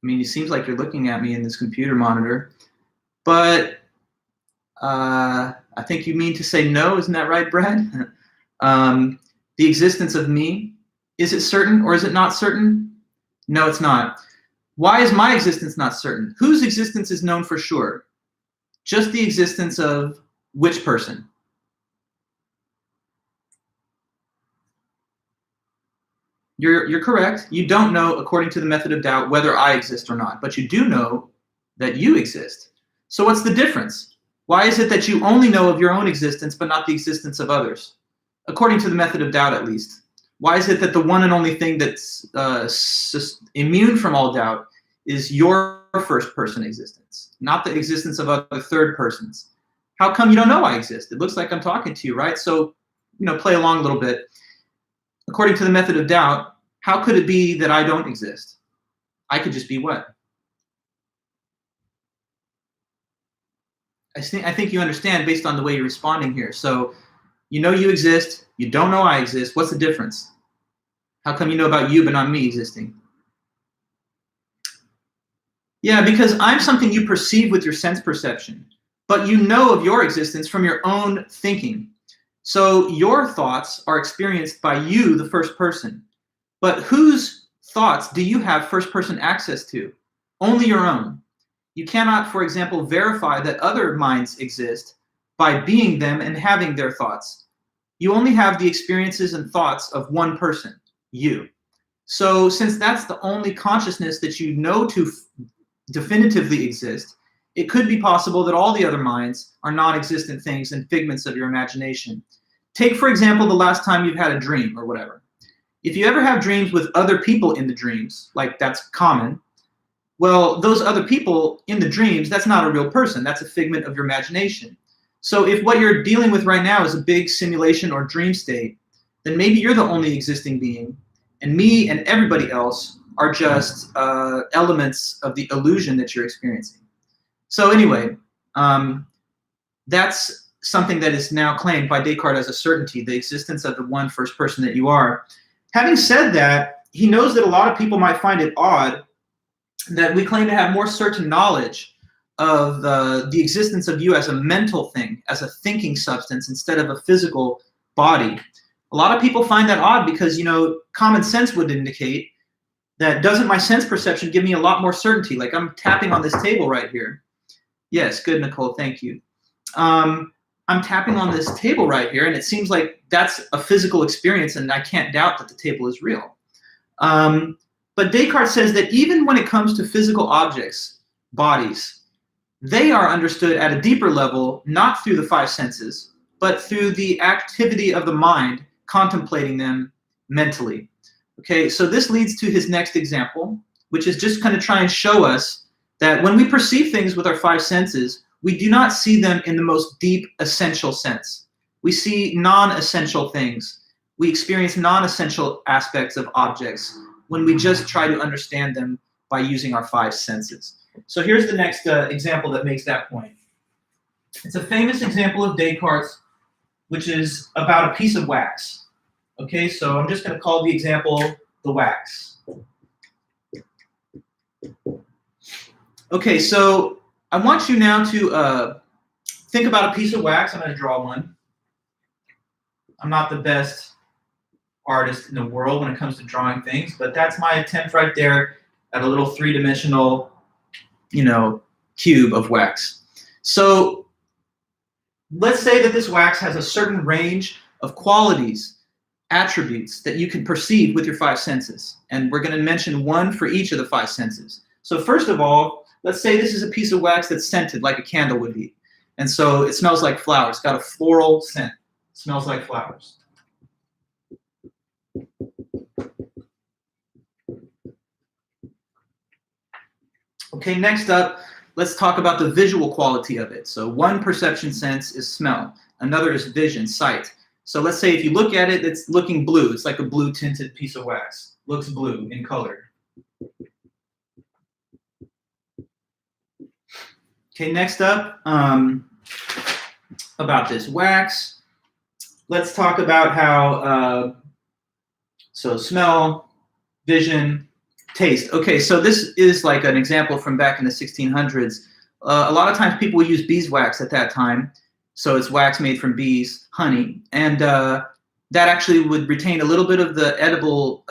I mean, it seems like you're looking at me in this computer monitor, but I think you mean to say no, isn't that right, Brad? The existence of me, is it certain or is it not certain? No, it's not. Why is my existence not certain? Whose existence is known for sure? Just the existence of which person? You're correct. You don't know, according to the method of doubt, whether I exist or not, but you do know that you exist. So what's the difference? Why is it that you only know of your own existence, but not the existence of others? According to the method of doubt, at least. Why is it that the one and only thing that's immune from all doubt is your first person existence, not the existence of other third persons? How come you don't know I exist? It looks like I'm talking to you, right? So, play along a little bit. According to the method of doubt, how could it be that I don't exist? I could just be what? I think you understand based on the way you're responding here. So you know you exist, you don't know I exist. What's the difference? How come you know about you but not me existing? Yeah, because I'm something you perceive with your sense perception, but you know of your existence from your own thinking. So your thoughts are experienced by you, the first person. But whose thoughts do you have first person access to? Only your own. You cannot, for example, verify that other minds exist by being them and having their thoughts. You only have the experiences and thoughts of one person, you. So since that's the only consciousness that you know to definitively exist, it could be possible that all the other minds are non-existent things and figments of your imagination. Take, for example, the last time you've had a dream or whatever. If you ever have dreams with other people in the dreams, like that's common, well, those other people in the dreams, that's not a real person. That's a figment of your imagination. So if what you're dealing with right now is a big simulation or dream state, then maybe you're the only existing being, and me and everybody else are just elements of the illusion that you're experiencing. So anyway, that's something that is now claimed by Descartes as a certainty, the existence of the one first person that you are. Having said that, he knows that a lot of people might find it odd that we claim to have more certain knowledge of the existence of you as a mental thing, as a thinking substance, instead of a physical body. A lot of people find that odd because, you know, common sense would indicate that doesn't my sense perception give me a lot more certainty? Like I'm tapping on this table right here. Yes, good, Nicole, thank you. I'm tapping on this table right here, and it seems like that's a physical experience, and I can't doubt that the table is real. But Descartes says that even when it comes to physical objects, bodies, they are understood at a deeper level, not through the five senses, but through the activity of the mind contemplating them mentally. Okay, so this leads to his next example, which is just kind of try and show us that when we perceive things with our five senses, we do not see them in the most deep, essential sense. We see non-essential things. We experience non-essential aspects of objects when we just try to understand them by using our five senses. So here's the next example that makes that point. It's a famous example of Descartes, which is about a piece of wax. Okay, so I'm just going to call the example the wax. Okay, so I want you now to think about a piece of wax. I'm going to draw one. I'm not the best artist in the world when it comes to drawing things, but that's my attempt right there at a little three-dimensional, you know, cube of wax. So let's say that this wax has a certain range of qualities, attributes that you can perceive with your five senses. And we're going to mention one for each of the five senses. So first of all, let's say this is a piece of wax that's scented like a candle would be. And so it smells like flowers. It's got a floral scent. It smells like flowers. Okay, next up, let's talk about the visual quality of it. So one perception sense is smell. Another is vision, sight. So let's say if you look at it, it's looking blue. It's like a blue tinted piece of wax. Looks blue in color. Okay, next up, about this wax. Let's talk about how, so smell, vision, taste. Okay, so this is like an example from back in the 1600s. A lot of times people would use beeswax at that time. So it's wax made from bees, honey. And that actually would retain a little bit of the edible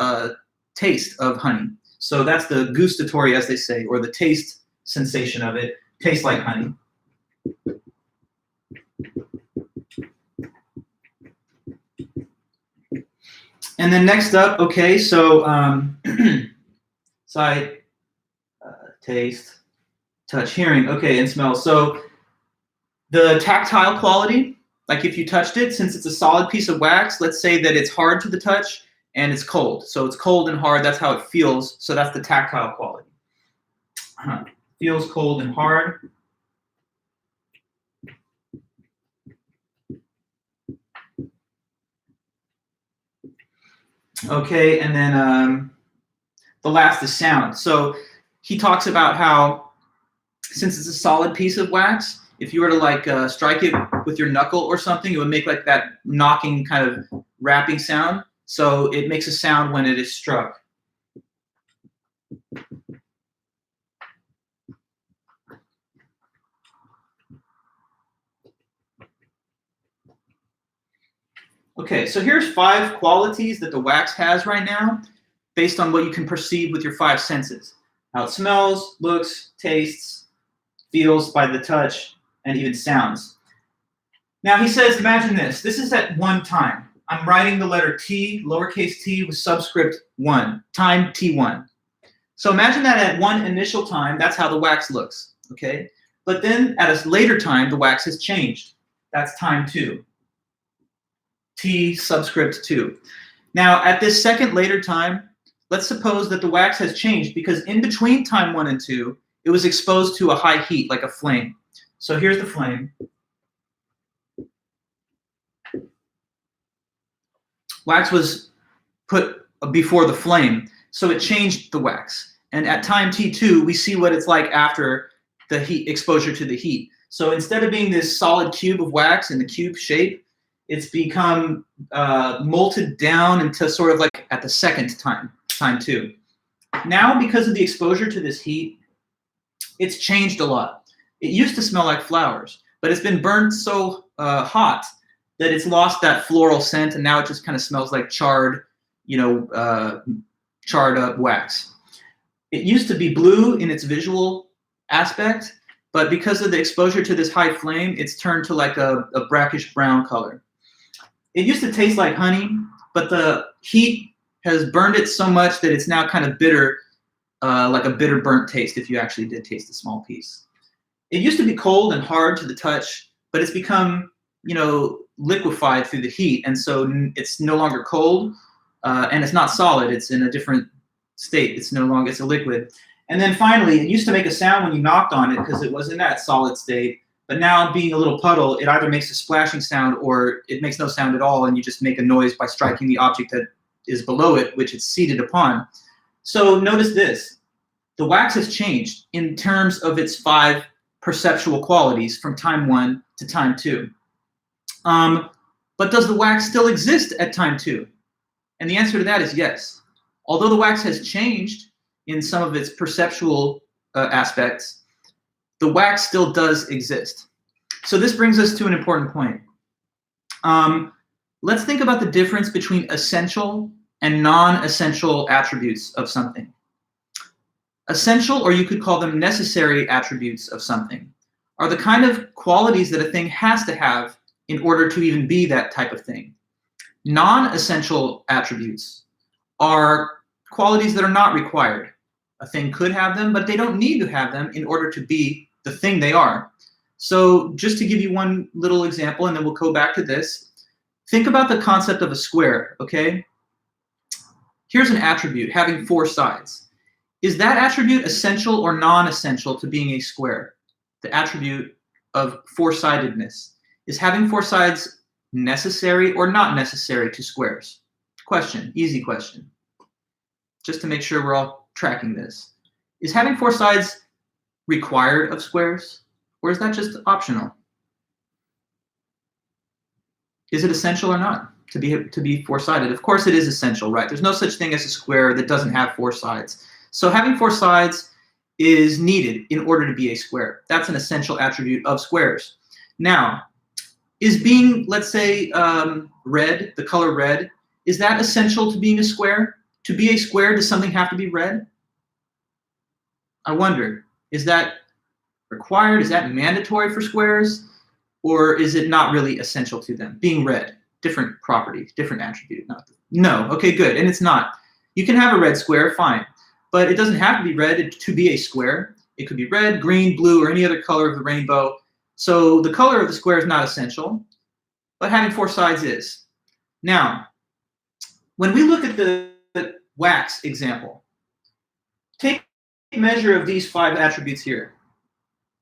taste of honey. So that's the gustatory, as they say, or the taste sensation of it. Tastes like honey. And then next up, okay, so sight, taste, touch, hearing, okay, and smell. So the tactile quality, like if you touched it, since it's a solid piece of wax, let's say that it's hard to the touch and it's cold. So it's cold and hard, that's how it feels. So that's the tactile quality. Feels cold and hard. Okay, and then the last is sound. So he talks about how, since it's a solid piece of wax, if you were to like strike it with your knuckle or something, it would make like that knocking kind of rapping sound. So it makes a sound when it is struck. Okay, so here's 5 qualities that the wax has right now based on what you can perceive with your 5 senses. How it smells, looks, tastes, feels by the touch, and even sounds. Now he says, imagine this. This is at one time. I'm writing the letter T, lowercase t, with subscript 1, time T1. So imagine that at one initial time, that's how the wax looks, okay? But then at a later time, the wax has changed. That's time 2. T subscript 2. Now, at this second later time, let's suppose that the wax has changed because in between time 1 and 2, it was exposed to a high heat, like a flame. So here's the flame. Wax was put before the flame, so it changed the wax. And at time T2, we see what it's like after the heat exposure to the heat. So instead of being this solid cube of wax in the cube shape, it's become molted down into sort of like at the second time, time 2. Now, because of the exposure to this heat, it's changed a lot. It used to smell like flowers, but it's been burned so hot that it's lost that floral scent, and now it just kind of smells like charred, charred up wax. It used to be blue in its visual aspect, but because of the exposure to this high flame, it's turned to like a brackish brown color. It used to taste like honey, but the heat has burned it so much that it's now kind of bitter, like a bitter burnt taste if you actually did taste a small piece. It used to be cold and hard to the touch, but it's become, liquefied through the heat, and so it's no longer cold, and it's not solid. It's in a different state. It's a liquid. And then finally, it used to make a sound when you knocked on it because it was in that solid state. But now, being a little puddle, it either makes a splashing sound or it makes no sound at all, and you just make a noise by striking the object that is below it, which it's seated upon. So notice this. The wax has changed in terms of its 5 perceptual qualities from time 1 to time 2. But does the wax still exist at time 2? And the answer to that is yes. Although the wax has changed in some of its perceptual aspects, the wax still does exist. So this brings us to an important point. Let's think about the difference between essential and non-essential attributes of something. Essential, or you could call them necessary attributes of something, are the kind of qualities that a thing has to have in order to even be that type of thing. Non-essential attributes are qualities that are not required. A thing could have them, but they don't need to have them in order to be the thing they are. So just to give you one little example, and then we'll go back to this, think about the concept of a square, okay? Here's an attribute, having 4 sides. Is that attribute essential or non-essential to being a square? The attribute of 4-sidedness. Is having 4 sides necessary or not necessary to squares? Question, easy question. Just to make sure we're all tracking this. Is having 4 sides required of squares, or is that just optional? Is it essential or not to be 4-sided? Of course it is essential, right? There's no such thing as a square that doesn't have 4 sides. So having 4 sides is needed in order to be a square. That's an essential attribute of squares. Now, is being, let's say, red, the color red, is that essential to being a square? To be a square, does something have to be red? I wonder, is that required? Is that mandatory for squares? Or is it not really essential to them? Being red, different property, different attribute. No, okay, good, and it's not. You can have a red square, fine, but it doesn't have to be red to be a square. It could be red, green, blue, or any other color of the rainbow. So the color of the square is not essential, but having 4 sides is. Now, when we look at the wax example, take measure of these 5 attributes here.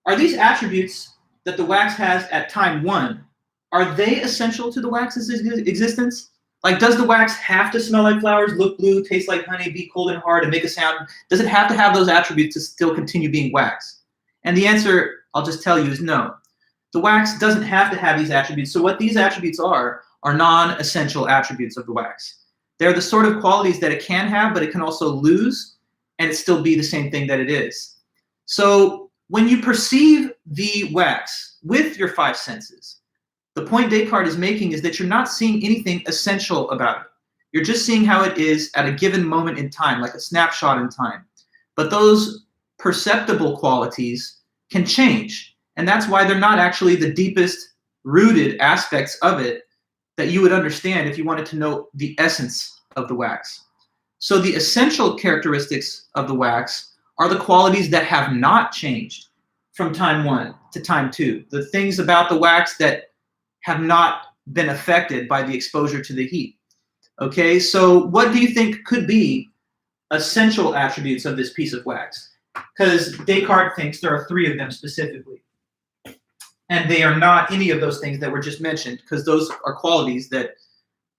Are these attributes that the wax has at time 1, are they essential to the wax's existence? Like, does the wax have to smell like flowers, look blue, taste like honey, be cold and hard, and make a sound? Does it have to have those attributes to still continue being wax? And the answer, I'll just tell you, is no. the wax doesn't have to have these attributes. So what these attributes are non-essential attributes of the wax. They're the sort of qualities that it can have, but it can also lose, and it still be the same thing that it is. So when you perceive the wax with your five senses, the point Descartes is making is that you're not seeing anything essential about it. You're just seeing how it is at a given moment in time, like a snapshot in time. But those perceptible qualities can change. And that's why they're not actually the deepest rooted aspects of it that you would understand if you wanted to know the essence of the wax. So the essential characteristics of the wax are the qualities that have not changed from time 1 to time 2. The things about the wax that have not been affected by the exposure to the heat. Okay, so what do you think could be essential attributes of this piece of wax? Because Descartes thinks there are 3 of them specifically. And they are not any of those things that were just mentioned, because those are qualities that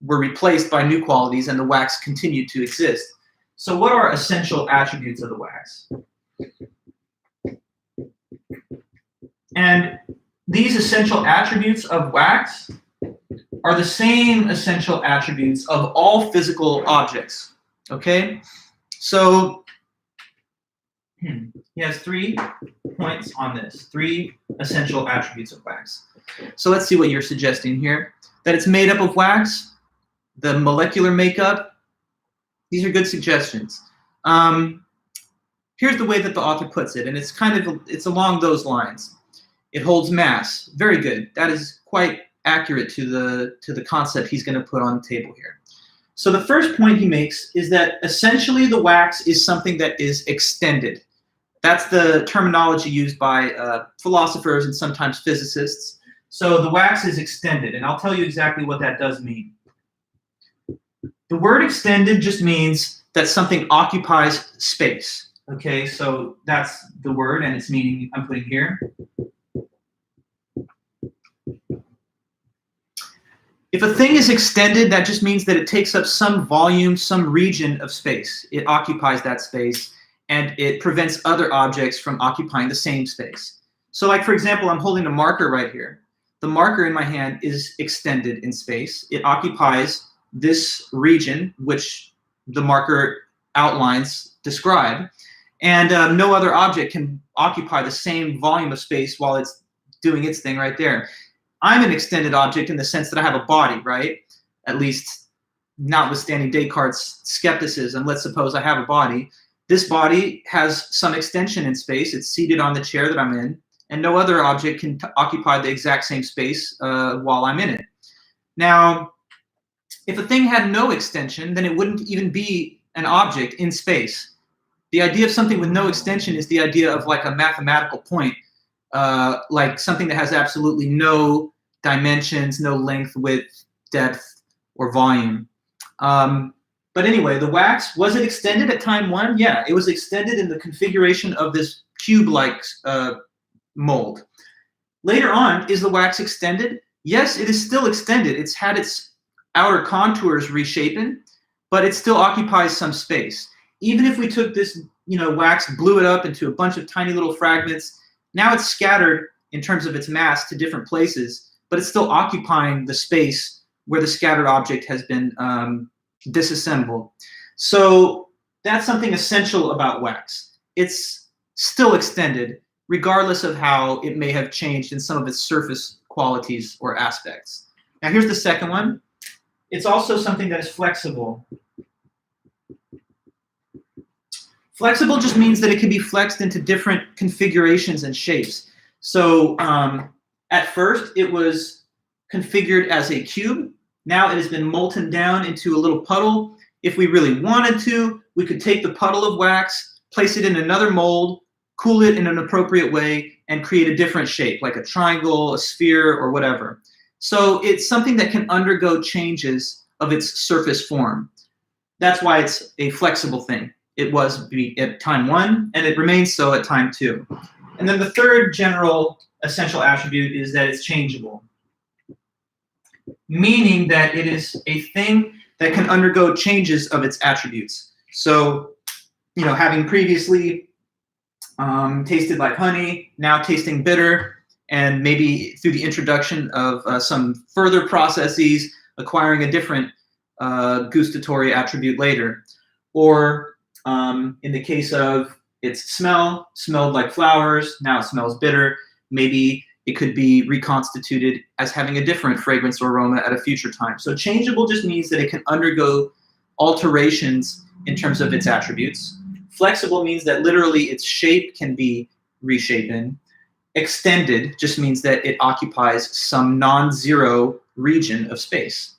were replaced by new qualities and the wax continued to exist. So what are essential attributes of the wax? And these essential attributes of wax are the same essential attributes of all physical objects. Okay? So he has 3 points on this, 3 essential attributes of wax. So let's see what you're suggesting here. That it's made up of wax, the molecular makeup. These are good suggestions. Here's the way that the author puts it, and it's along those lines. It holds mass. Very good. That is quite accurate to the concept he's going to put on the table here. So the first point he makes is that essentially the wax is something that is extended. That's the terminology used by philosophers and sometimes physicists. So the wax is extended, and I'll tell you exactly what that does mean. The word extended just means that something occupies space. Okay, so that's the word and its meaning I'm putting here. If a thing is extended, that just means that it takes up some volume, some region of space. It occupies that space, and it prevents other objects from occupying the same space. So like, for example, I'm holding a marker right here. The marker in my hand is extended in space. It occupies this region, which the marker outlines describe, and no other object can occupy the same volume of space while it's doing its thing right there. I'm an extended object in the sense that I have a body, right? At least notwithstanding Descartes' skepticism, let's suppose I have a body. This body has some extension in space. It's seated on the chair that I'm in, and no other object can occupy the exact same space while I'm in it. Now, if a thing had no extension, then it wouldn't even be an object in space. The idea of something with no extension is the idea of like a mathematical point, like something that has absolutely no dimensions, no length, width, depth, or volume. But anyway, the wax, was it extended at time 1? Yeah, it was extended in the configuration of this cube-like mold. Later on, is the wax extended? Yes, it is still extended. It's had its outer contours reshapen, but it still occupies some space. Even if we took this, wax, blew it up into a bunch of tiny little fragments, now it's scattered in terms of its mass to different places, but it's still occupying the space where the scattered object has been disassembled. So that's something essential about wax. It's still extended, regardless of how it may have changed in some of its surface qualities or aspects. Now here's the second one. It's also something that is flexible. Flexible just means that it can be flexed into different configurations and shapes. So at first it was configured as a cube. Now it has been molten down into a little puddle. If we really wanted to, we could take the puddle of wax, place it in another mold, cool it in an appropriate way, and create a different shape, like a triangle, a sphere, or whatever. So it's something that can undergo changes of its surface form. That's why it's a flexible thing. It was at time 1, and it remains so at time 2. And then the third general essential attribute is that it's changeable, meaning that it is a thing that can undergo changes of its attributes. So, having previously tasted like honey, now tasting bitter, and maybe through the introduction of some further processes, acquiring a different gustatory attribute later. Or in the case of its smell, smelled like flowers, now it smells bitter. Maybe it could be reconstituted as having a different fragrance or aroma at a future time. So changeable just means that it can undergo alterations in terms of its attributes. Flexible means that literally its shape can be reshapen. Extended just means that it occupies some non-zero region of space.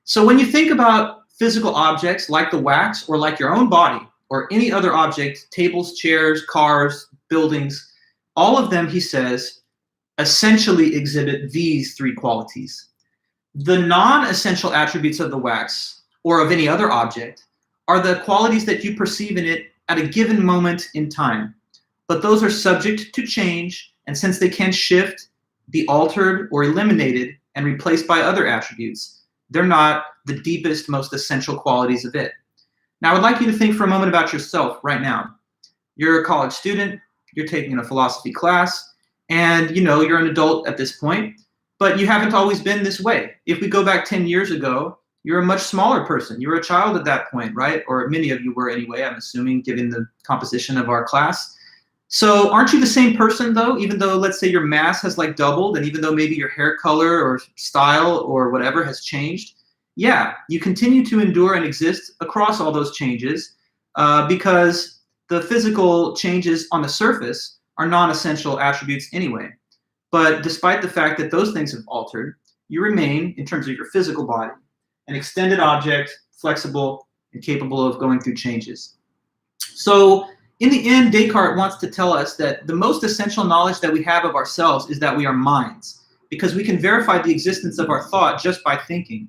So when you think about physical objects like the wax or like your own body or any other object, tables, chairs, cars, buildings, all of them, he says, essentially exhibit these three qualities. The non-essential attributes of the wax or of any other object are the qualities that you perceive in it at a given moment in time. But those are subject to change, and since they can shift, be altered or eliminated and replaced by other attributes, they're not the deepest, most essential qualities of it. Now, I would like you to think for a moment about yourself right now. You're a college student, you're taking a philosophy class, and you're an adult at this point, but you haven't always been this way. If we go back 10 years ago, you're a much smaller person. You were a child at that point, right? Or many of you were anyway, I'm assuming, given the composition of our class. So aren't you the same person though, even though let's say your mass has like doubled, and even though maybe your hair color or style or whatever has changed? Yeah, you continue to endure and exist across all those changes because the physical changes on the surface are non-essential attributes anyway. But despite the fact that those things have altered, you remain, in terms of your physical body, an extended object, flexible and capable of going through changes. So in the end, Descartes wants to tell us that the most essential knowledge that we have of ourselves is that we are minds, because we can verify the existence of our thought just by thinking.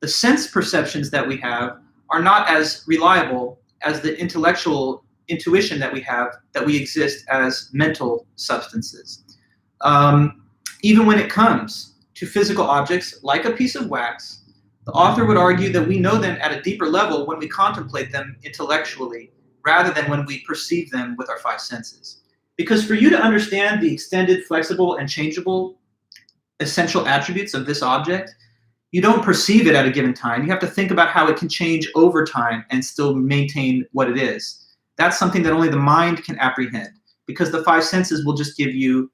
The sense perceptions that we have are not as reliable as the intellectual intuition that we have, that we exist as mental substances. Even when it comes to physical objects like a piece of wax, the author would argue that we know them at a deeper level when we contemplate them intellectually, rather than when we perceive them with our five senses. Because for you to understand the extended, flexible, and changeable essential attributes of this object, you don't perceive it at a given time. You have to think about how it can change over time and still maintain what it is. That's something that only the mind can apprehend, because the five senses will just give you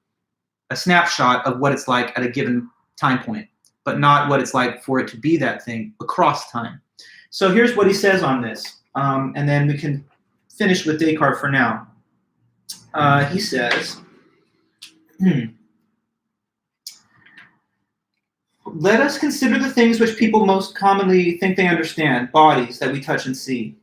a snapshot of what it's like at a given time point, but not what it's like for it to be that thing across time. So here's what he says on this, and then we can finish with Descartes for now. He says, let us consider the things which people most commonly think they understand, bodies that we touch and see.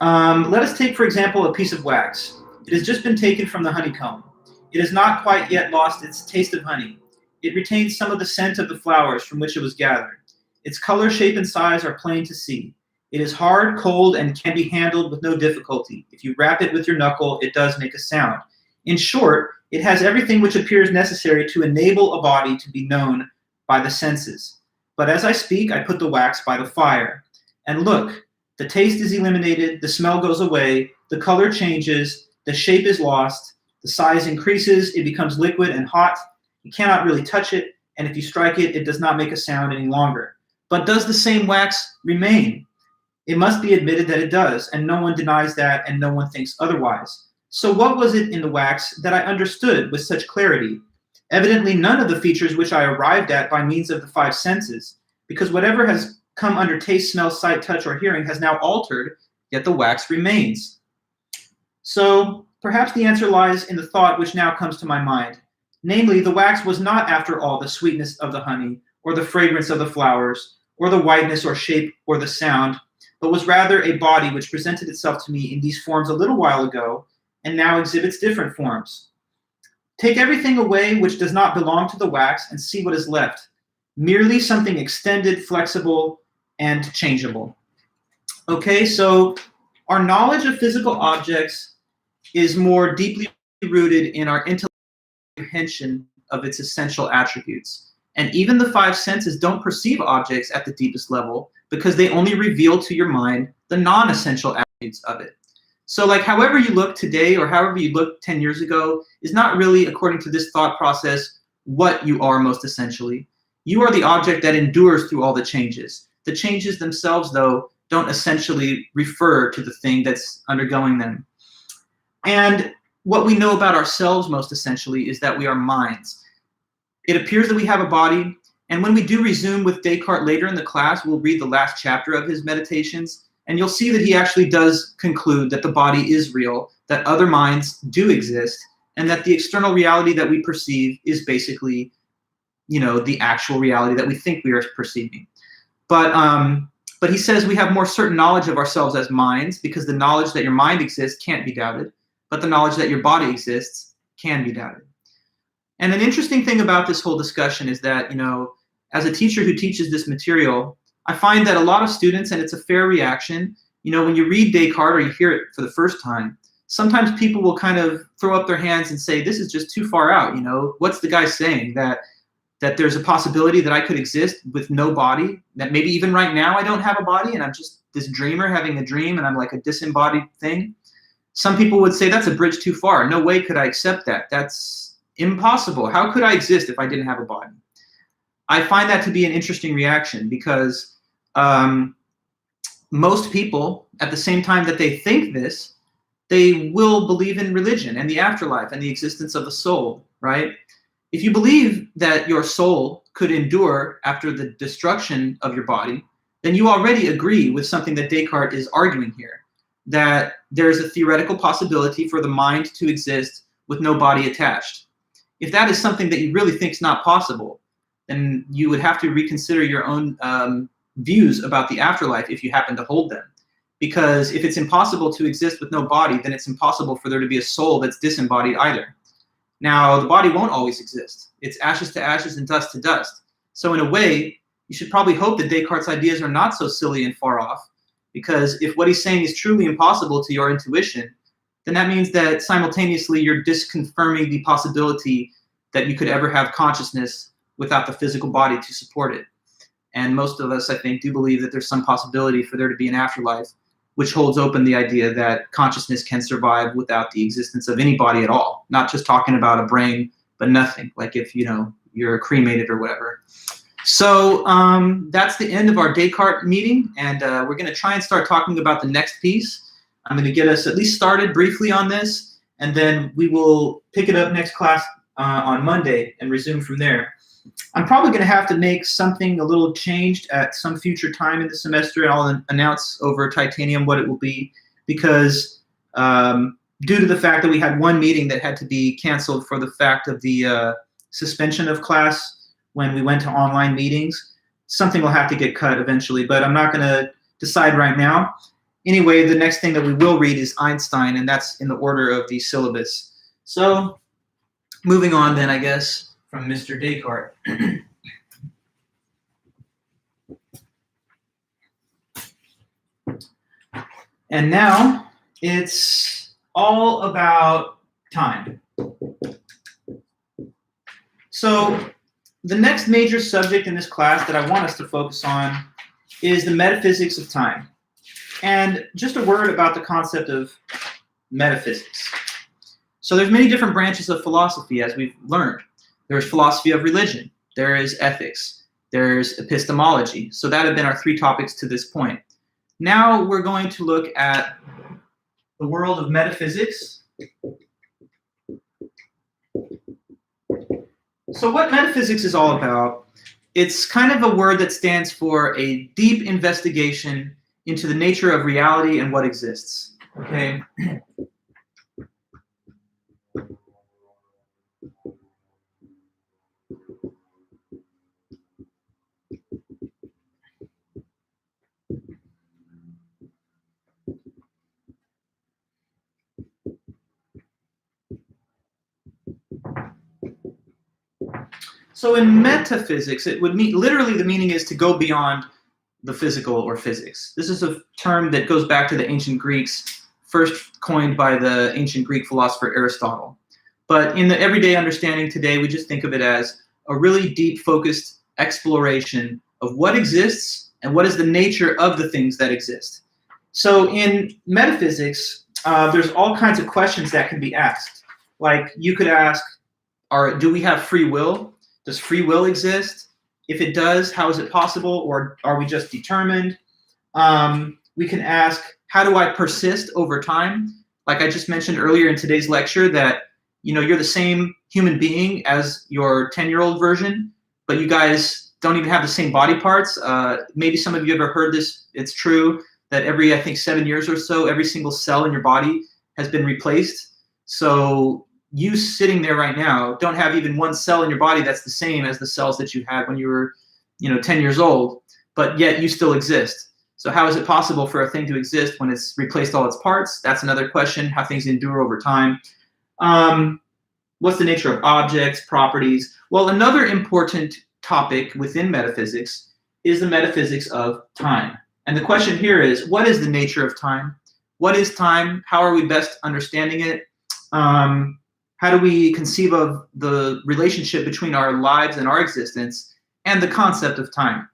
Let us take, for example, a piece of wax. It has just been taken from the honeycomb. It has not quite yet lost its taste of honey. It retains some of the scent of the flowers from which it was gathered. Its color, shape, and size are plain to see. It is hard, cold, and can be handled with no difficulty. If you rap it with your knuckle, it does make a sound. In short, it has everything which appears necessary to enable a body to be known by the senses. But as I speak, I put the wax by the fire. And look, the taste is eliminated, the smell goes away, the color changes, the shape is lost, the size increases, it becomes liquid and hot. You cannot really touch it, and if you strike it, it does not make a sound any longer. But does the same wax remain? It must be admitted that it does, and no one denies that, and no one thinks otherwise. So what was it in the wax that I understood with such clarity? Evidently none of the features which I arrived at by means of the five senses, because whatever has come under taste, smell, sight, touch, or hearing has now altered, yet the wax remains. So perhaps the answer lies in the thought which now comes to my mind. Namely, the wax was not after all the sweetness of the honey, or the fragrance of the flowers, or the whiteness or shape or the sound, but was rather a body which presented itself to me in these forms a little while ago, and now exhibits different forms. Take everything away which does not belong to the wax and see what is left. Merely something extended, flexible, and changeable. Okay, so our knowledge of physical objects is more deeply rooted in our intellectual comprehension of its essential attributes. And even the five senses don't perceive objects at the deepest level because they only reveal to your mind the non-essential attributes of it. So like however you look today or however you looked 10 years ago is not really, according to this thought process, what you are most essentially. You are the object that endures through all the changes. The changes themselves, though, don't essentially refer to the thing that's undergoing them. And what we know about ourselves most essentially is that we are minds. It appears that we have a body, and when we do resume with Descartes later in the class, we'll read the last chapter of his Meditations, and you'll see that he actually does conclude that the body is real, that other minds do exist, and that the external reality that we perceive is basically, the actual reality that we think we are perceiving. But he says we have more certain knowledge of ourselves as minds, because the knowledge that your mind exists can't be doubted, but the knowledge that your body exists can be doubted. And an interesting thing about this whole discussion is that, as a teacher who teaches this material, I find that a lot of students, and it's a fair reaction, when you read Descartes or you hear it for the first time, sometimes people will kind of throw up their hands and say, this is just too far out, what's the guy saying? That there's a possibility that I could exist with no body, that maybe even right now I don't have a body and I'm just this dreamer having a dream and I'm like a disembodied thing. Some people would say that's a bridge too far. No way could I accept that. That's impossible. How could I exist if I didn't have a body? I find that to be an interesting reaction because most people, at the same time that they think this, they will believe in religion and the afterlife and the existence of the soul, right? If you believe that your soul could endure after the destruction of your body, then you already agree with something that Descartes is arguing here, that there is a theoretical possibility for the mind to exist with no body attached. If that is something that you really think is not possible, then you would have to reconsider your own views about the afterlife if you happen to hold them. Because if it's impossible to exist with no body, then it's impossible for there to be a soul that's disembodied either. Now, the body won't always exist. It's ashes to ashes and dust to dust. So in a way, you should probably hope that Descartes' ideas are not so silly and far off, because if what he's saying is truly impossible to your intuition, then that means that simultaneously you're disconfirming the possibility that you could ever have consciousness without the physical body to support it. And most of us, I think, do believe that there's some possibility for there to be an afterlife, which holds open the idea that consciousness can survive without the existence of any body at all. Not just talking about a brain, but nothing, like if, you're cremated or whatever. So that's the end of our Descartes meeting, and we're going to try and start talking about the next piece. I'm going to get us at least started briefly on this, and then we will pick it up next class on Monday and resume from there. I'm probably going to have to make something a little changed at some future time in the semester, and I'll announce over Titanium what it will be, because due to the fact that we had one meeting that had to be canceled for the fact of the suspension of class when we went to online meetings, something will have to get cut eventually, but I'm not going to decide right now. Anyway, the next thing that we will read is Einstein, and that's in the order of the syllabus. So moving on then, I guess, from Mr. Descartes. And now it's all about time. So the next major subject in this class that I want us to focus on is the metaphysics of time. And just a word about the concept of metaphysics. So there's many different branches of philosophy, as we've learned. There's philosophy of religion. There is ethics. There's epistemology. So that have been our three topics to this point. Now we're going to look at the world of metaphysics. So what metaphysics is all about, it's kind of a word that stands for a deep investigation into the nature of reality and what exists. Okay? So in metaphysics, it would mean, literally the meaning is to go beyond the physical or physics. This is a term that goes back to the ancient Greeks, first coined by the ancient Greek philosopher Aristotle. But in the everyday understanding today, we just think of it as a really deep focused exploration of what exists and what is the nature of the things that exist. So in metaphysics, there's all kinds of questions that can be asked. Like you could ask, do we have free will? Does free will exist? If it does, how is it possible, or are we just determined? We can ask, how do I persist over time? Like I just mentioned earlier in today's lecture that, you're the same human being as your 10-year-old version, but you guys don't even have the same body parts. Maybe some of you ever heard this. It's true that every, I think, 7 years or so, every single cell in your body has been replaced. So you sitting there right now don't have even one cell in your body that's the same as the cells that you had when you were 10 years old, but yet you still exist. So how is it possible for a thing to exist when it's replaced all its parts? That's another question, how things endure over time. What's the nature of objects, properties? Well, another important topic within metaphysics is the metaphysics of time. And the question here is, what is the nature of time? What is time? How are we best understanding it? How do we conceive of the relationship between our lives and our existence and the concept of time?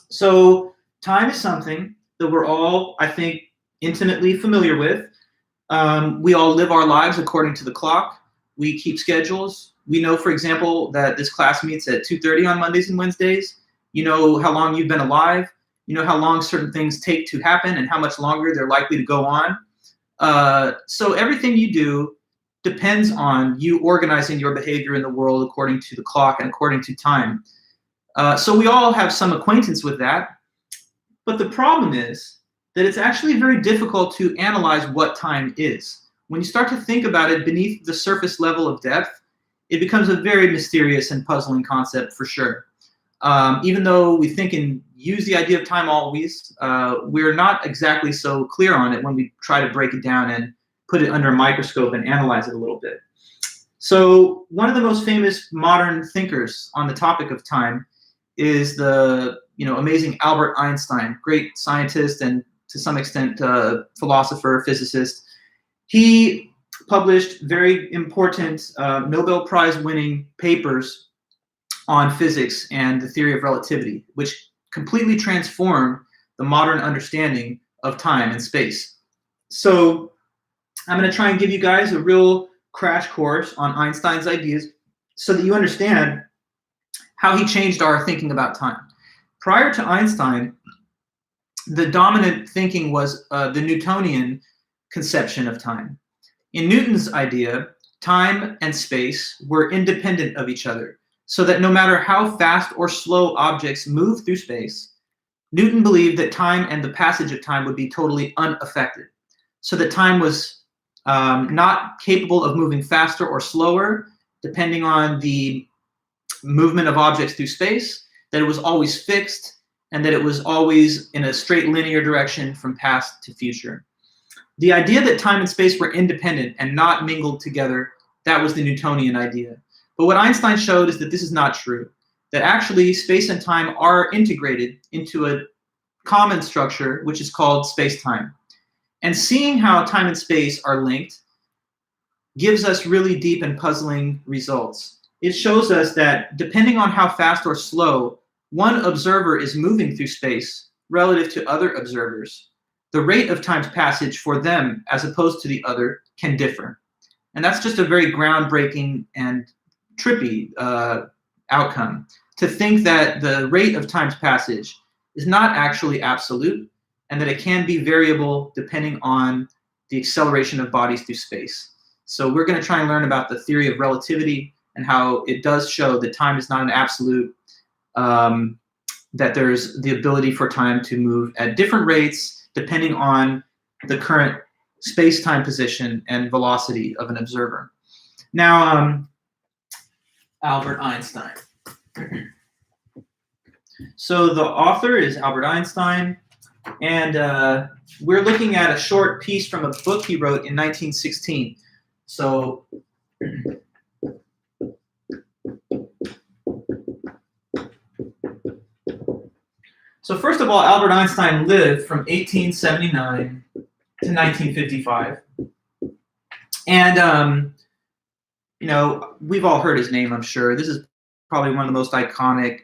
So time is something that we're all, I think, intimately familiar with. We all live our lives according to the clock. We keep schedules. We know, for example, that this class meets at 2:30 on Mondays and Wednesdays. You know how long you've been alive. You know how long certain things take to happen and how much longer they're likely to go on. So everything you do depends on you organizing your behavior in the world according to the clock and according to time. So we all have some acquaintance with that. But the problem is that it's actually very difficult to analyze what time is. When you start to think about it beneath the surface level of depth, it becomes a very mysterious and puzzling concept for sure. Even though we think and use the idea of time always, we're not exactly so clear on it when we try to break it down and put it under a microscope and analyze it a little bit. So one of the most famous modern thinkers on the topic of time is the amazing Albert Einstein, great scientist and to some extent philosopher, physicist. He published very important Nobel Prize winning papers on physics and the theory of relativity, which completely transformed the modern understanding of time and space. So I'm going to try and give you guys a real crash course on Einstein's ideas so that you understand how he changed our thinking about time. Prior to Einstein, the dominant thinking was the Newtonian conception of time. In Newton's idea, time and space were independent of each other, so that no matter how fast or slow objects move through space, Newton believed that time and the passage of time would be totally unaffected, so that time was not capable of moving faster or slower, depending on the movement of objects through space, that it was always fixed, and that it was always in a straight linear direction from past to future. The idea that time and space were independent and not mingled together, that was the Newtonian idea. But what Einstein showed is that this is not true, that actually space and time are integrated into a common structure, which is called space-time. And seeing how time and space are linked gives us really deep and puzzling results. It shows us that depending on how fast or slow one observer is moving through space relative to other observers, the rate of time's passage for them as opposed to the other can differ. And that's just a very groundbreaking and trippy outcome, to think that the rate of time's passage is not actually absolute and that it can be variable depending on the acceleration of bodies through space. So we're going to try and learn about the theory of relativity and how it does show that time is not an absolute, that there's the ability for time to move at different rates depending on the current space-time position and velocity of an observer. Now, Albert Einstein. So the author is Albert Einstein, and we're looking at a short piece from a book he wrote in 1916. So first of all, Albert Einstein lived from 1879 to 1955. And, we've all heard his name, I'm sure. This is probably one of the most iconic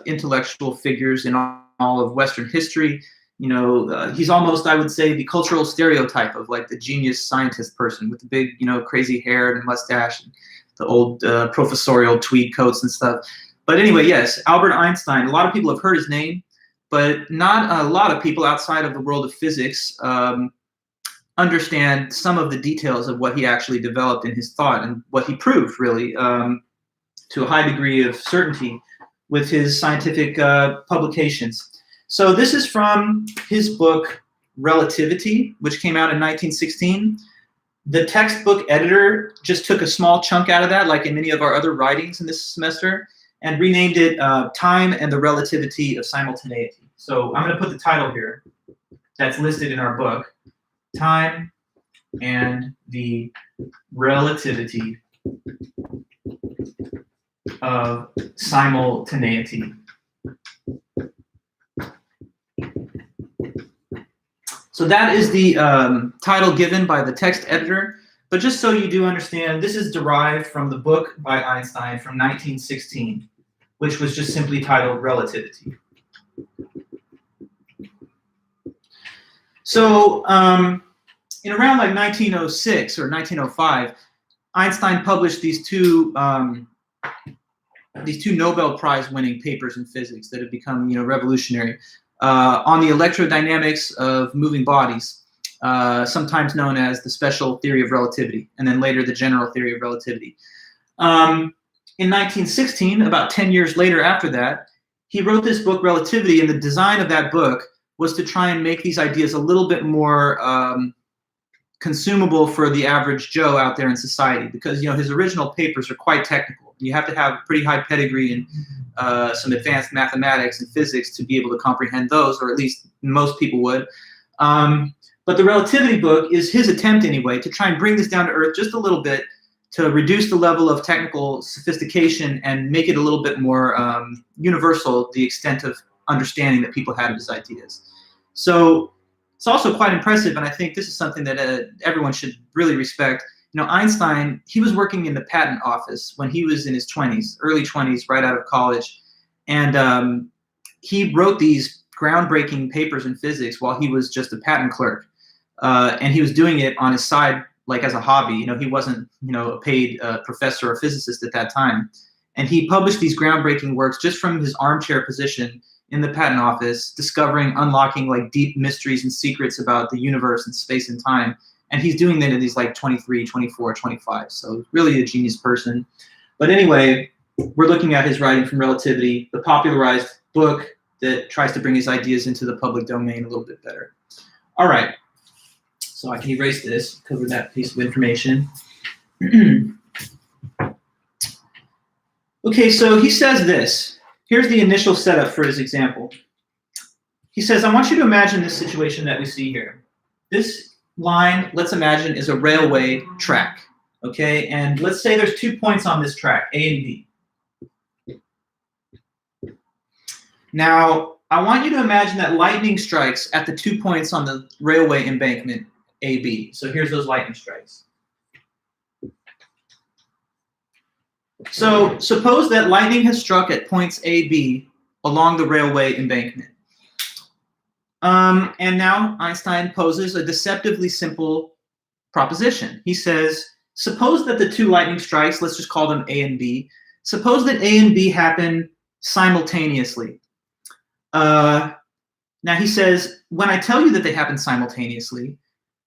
intellectual figures in all of Western history. He's almost, I would say, the cultural stereotype of like the genius scientist person with the big, crazy hair and mustache. old professorial tweed coats and stuff. But anyway, yes, Albert Einstein. A lot of people have heard his name, but not a lot of people outside of the world of physics understand some of the details of what he actually developed in his thought and what he proved, really, to a high degree of certainty with his scientific publications. So this is from his book, Relativity, which came out in 1916. The textbook editor just took a small chunk out of that, like in many of our other writings in this semester, and renamed it Time and the Relativity of Simultaneity. So I'm going to put the title here that's listed in our book, Time and the Relativity of Simultaneity. So that is the title given by the text editor. But just so you do understand, this is derived from the book by Einstein from 1916, which was just simply titled Relativity. So in around like 1906 or 1905, Einstein published these two Nobel Prize winning papers in physics that have become, revolutionary on the electrodynamics of moving bodies, sometimes known as the special theory of relativity, and then later the general theory of relativity. In 1916, about 10 years later after that, he wrote this book, Relativity, and the design of that book was to try and make these ideas a little bit more consumable for the average Joe out there in society, because his original papers are quite technical. You have to have pretty high pedigree and some advanced mathematics and physics to be able to comprehend those, or at least most people would. But the Relativity book is his attempt anyway to try and bring this down to earth just a little bit, to reduce the level of technical sophistication and make it a little bit more universal, the extent of understanding that people had of his ideas. So it's also quite impressive, and I think this is something that everyone should really respect. Einstein, he was working in the patent office when he was in his 20s, early 20s, right out of college. And he wrote these groundbreaking papers in physics while he was just a patent clerk. And he was doing it on his side, like as a hobby. He wasn't, a paid professor or physicist at that time. And he published these groundbreaking works just from his armchair position in the patent office, discovering, unlocking like deep mysteries and secrets about the universe and space and time. And he's doing that at these like 23, 24, 25. So really a genius person. But anyway, we're looking at his writing from Relativity, the popularized book that tries to bring his ideas into the public domain a little bit better. All right. So I can erase this, cover that piece of information. Okay, so he says this. Here's the initial setup for his example. He says, I want you to imagine this situation that we see here. This line, let's imagine, is a railway track, okay? And let's say there's 2 points on this track, A and B. Now, I want you to imagine that lightning strikes at the 2 points on the railway embankment, AB. So here's those lightning strikes. So suppose that lightning has struck at points A, B along the railway embankment. And now Einstein poses a deceptively simple proposition. He says, suppose that the 2 lightning strikes, let's just call them A and B, suppose that A and B happen simultaneously. Now he says, when I tell you that they happen simultaneously,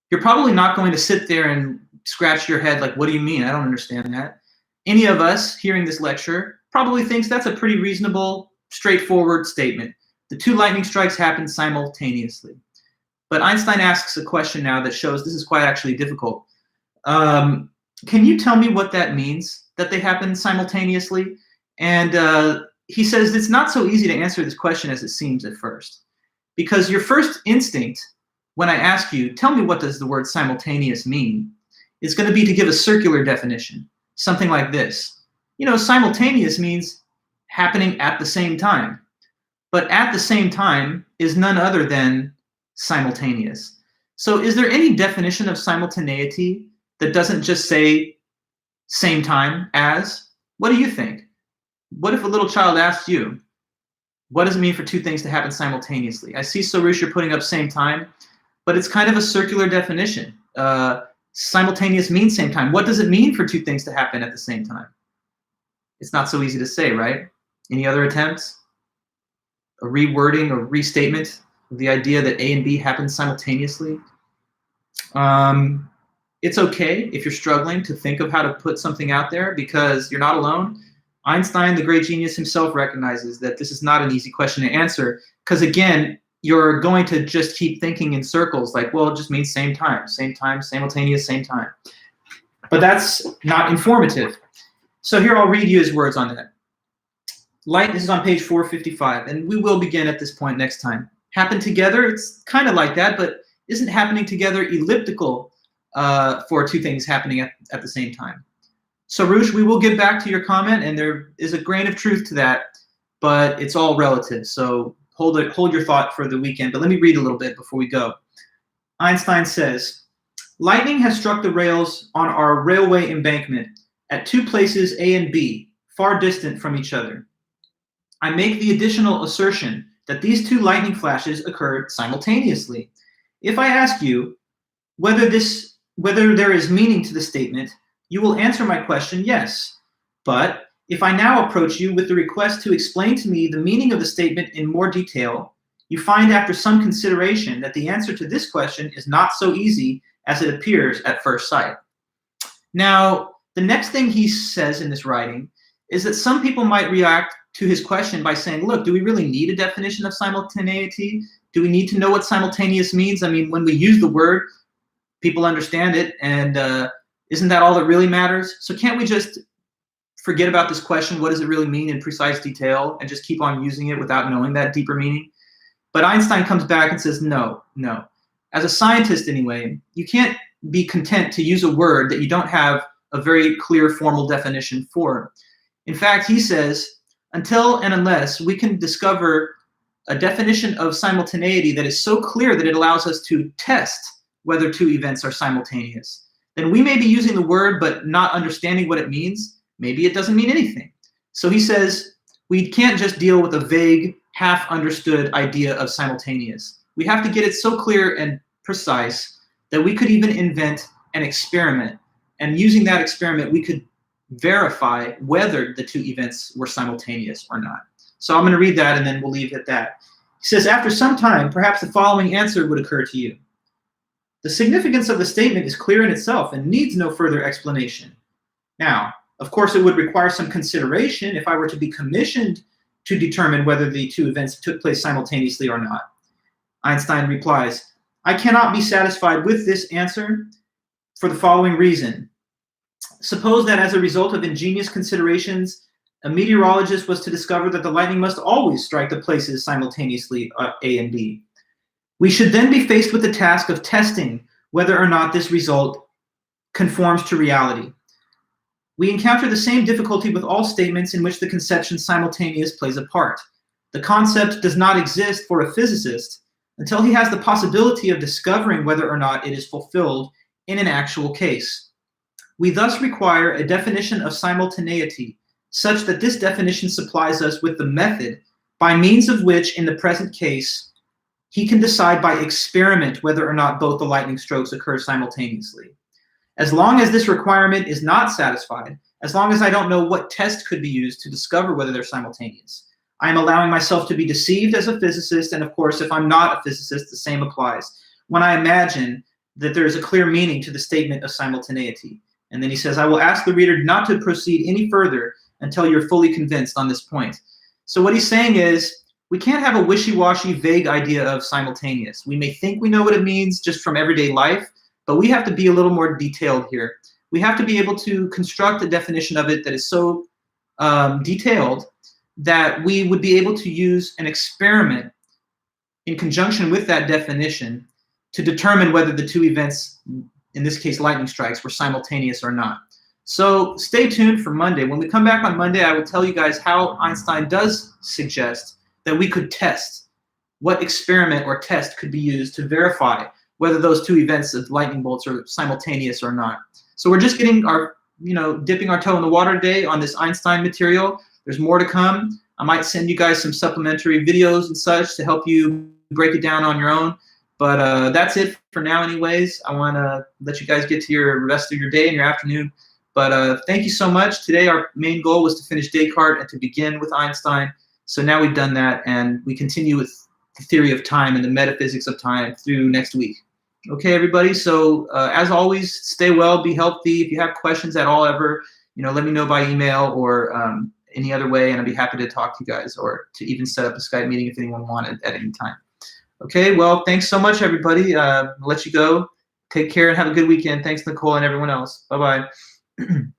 you're probably not going to sit there and scratch your head like, what do you mean? I don't understand that. Any of us hearing this lecture probably thinks that's a pretty reasonable, straightforward statement. The 2 lightning strikes happen simultaneously. But Einstein asks a question now that shows this is quite actually difficult. Can you tell me what that means, that they happen simultaneously? And he says it's not so easy to answer this question as it seems at first. Because your first instinct, when I ask you, tell me what does the word simultaneous mean, is going to be to give a circular definition, something like this. Simultaneous means happening at the same time. But at the same time is none other than simultaneous. So is there any definition of simultaneity that doesn't just say same time as? What do you think? What if a little child asked you, what does it mean for 2 things to happen simultaneously? I see, Sarush, you're putting up same time, but it's kind of a circular definition. simultaneous means same time. What does it mean for two things to happen at the same time? It's not so easy to say, right? Any other attempts? A rewording or restatement of the idea that A and B happen simultaneously? It's okay if you're struggling to think of how to put something out there, because you're not alone. Einstein, the great genius himself, recognizes that this is not an easy question to answer, because again, you're going to just keep thinking in circles like, well, it just means same time, simultaneous, same time. But that's not informative. So here I'll read you his words on that. Light, this is on page 455, and we will begin at this point next time. Happen together, it's kind of like that, but isn't happening together elliptical for two things happening at the same time? So Rush, we will get back to your comment, and there is a grain of truth to that, but it's all relative. So hold your thought for the weekend, but let me read a little bit before we go. Einstein says, lightning has struck the rails on our railway embankment at two places A and B, far distant from each other. I make the additional assertion that these two lightning flashes occurred simultaneously. If I ask you whether there is meaning to the statement, you will answer my question, yes. But if I now approach you with the request to explain to me the meaning of the statement in more detail, you find after some consideration that the answer to this question is not so easy as it appears at first sight. Now, the next thing he says in this writing is that some people might react to his question by saying, look, do we really need a definition of simultaneity? Do we need to know what simultaneous means? I mean, when we use the word, people understand it, and isn't that all that really matters? So can't we just forget about this question, what does it really mean in precise detail, and just keep on using it without knowing that deeper meaning? But Einstein comes back and says, no. As a scientist anyway, you can't be content to use a word that you don't have a very clear formal definition for. In fact, he says, until and unless we can discover a definition of simultaneity that is so clear that it allows us to test whether two events are simultaneous, then we may be using the word but not understanding what it means. Maybe it doesn't mean anything. So he says we can't just deal with a vague, half-understood idea of simultaneous. We have to get it so clear and precise that we could even invent an experiment. And using that experiment, we could verify whether the two events were simultaneous or not. So I'm going to read that, and then we'll leave it at that. He says, after some time, perhaps the following answer would occur to you. The significance of the statement is clear in itself and needs no further explanation. Now, of course, it would require some consideration if I were to be commissioned to determine whether the two events took place simultaneously or not. Einstein replies, I cannot be satisfied with this answer for the following reason. Suppose that as a result of ingenious considerations, a meteorologist was to discover that the lightning must always strike the places simultaneously, A and B. We should then be faced with the task of testing whether or not this result conforms to reality. We encounter the same difficulty with all statements in which the conception simultaneous plays a part. The concept does not exist for a physicist until he has the possibility of discovering whether or not it is fulfilled in an actual case. We thus require a definition of simultaneity, such that this definition supplies us with the method by means of which, in the present case, he can decide by experiment whether or not both the lightning strokes occur simultaneously. As long as this requirement is not satisfied, as long as I don't know what test could be used to discover whether they're simultaneous, I am allowing myself to be deceived as a physicist, and of course, if I'm not a physicist, the same applies, when I imagine that there is a clear meaning to the statement of simultaneity. And then he says, I will ask the reader not to proceed any further until you're fully convinced on this point. So what he's saying is, we can't have a wishy-washy, vague idea of simultaneous. We may think we know what it means just from everyday life, but we have to be a little more detailed here. We have to be able to construct a definition of it that is so detailed that we would be able to use an experiment in conjunction with that definition to determine whether the two events, in this case lightning strikes, were simultaneous or not. So stay tuned for Monday. When we come back on Monday, I will tell you guys how Einstein does suggest that we could test what experiment or test could be used to verify whether those two events of lightning bolts are simultaneous or not. So we're just getting our, dipping our toe in the water today on this Einstein material. There's more to come. I might send you guys some supplementary videos and such to help you break it down on your own. But that's it for now anyways. I want to let you guys get to your rest of your day and your afternoon. But thank you so much. Today our main goal was to finish Descartes and to begin with Einstein. So now we've done that, and we continue with the theory of time and the metaphysics of time through next week. Okay, everybody. So as always, stay well, be healthy. If you have questions at all ever, let me know by email or any other way, and I'd be happy to talk to you guys or to even set up a Skype meeting if anyone wanted at any time. Okay, well, thanks so much, everybody. I'll let you go. Take care and have a good weekend. Thanks, Nicole, and everyone else. Bye-bye.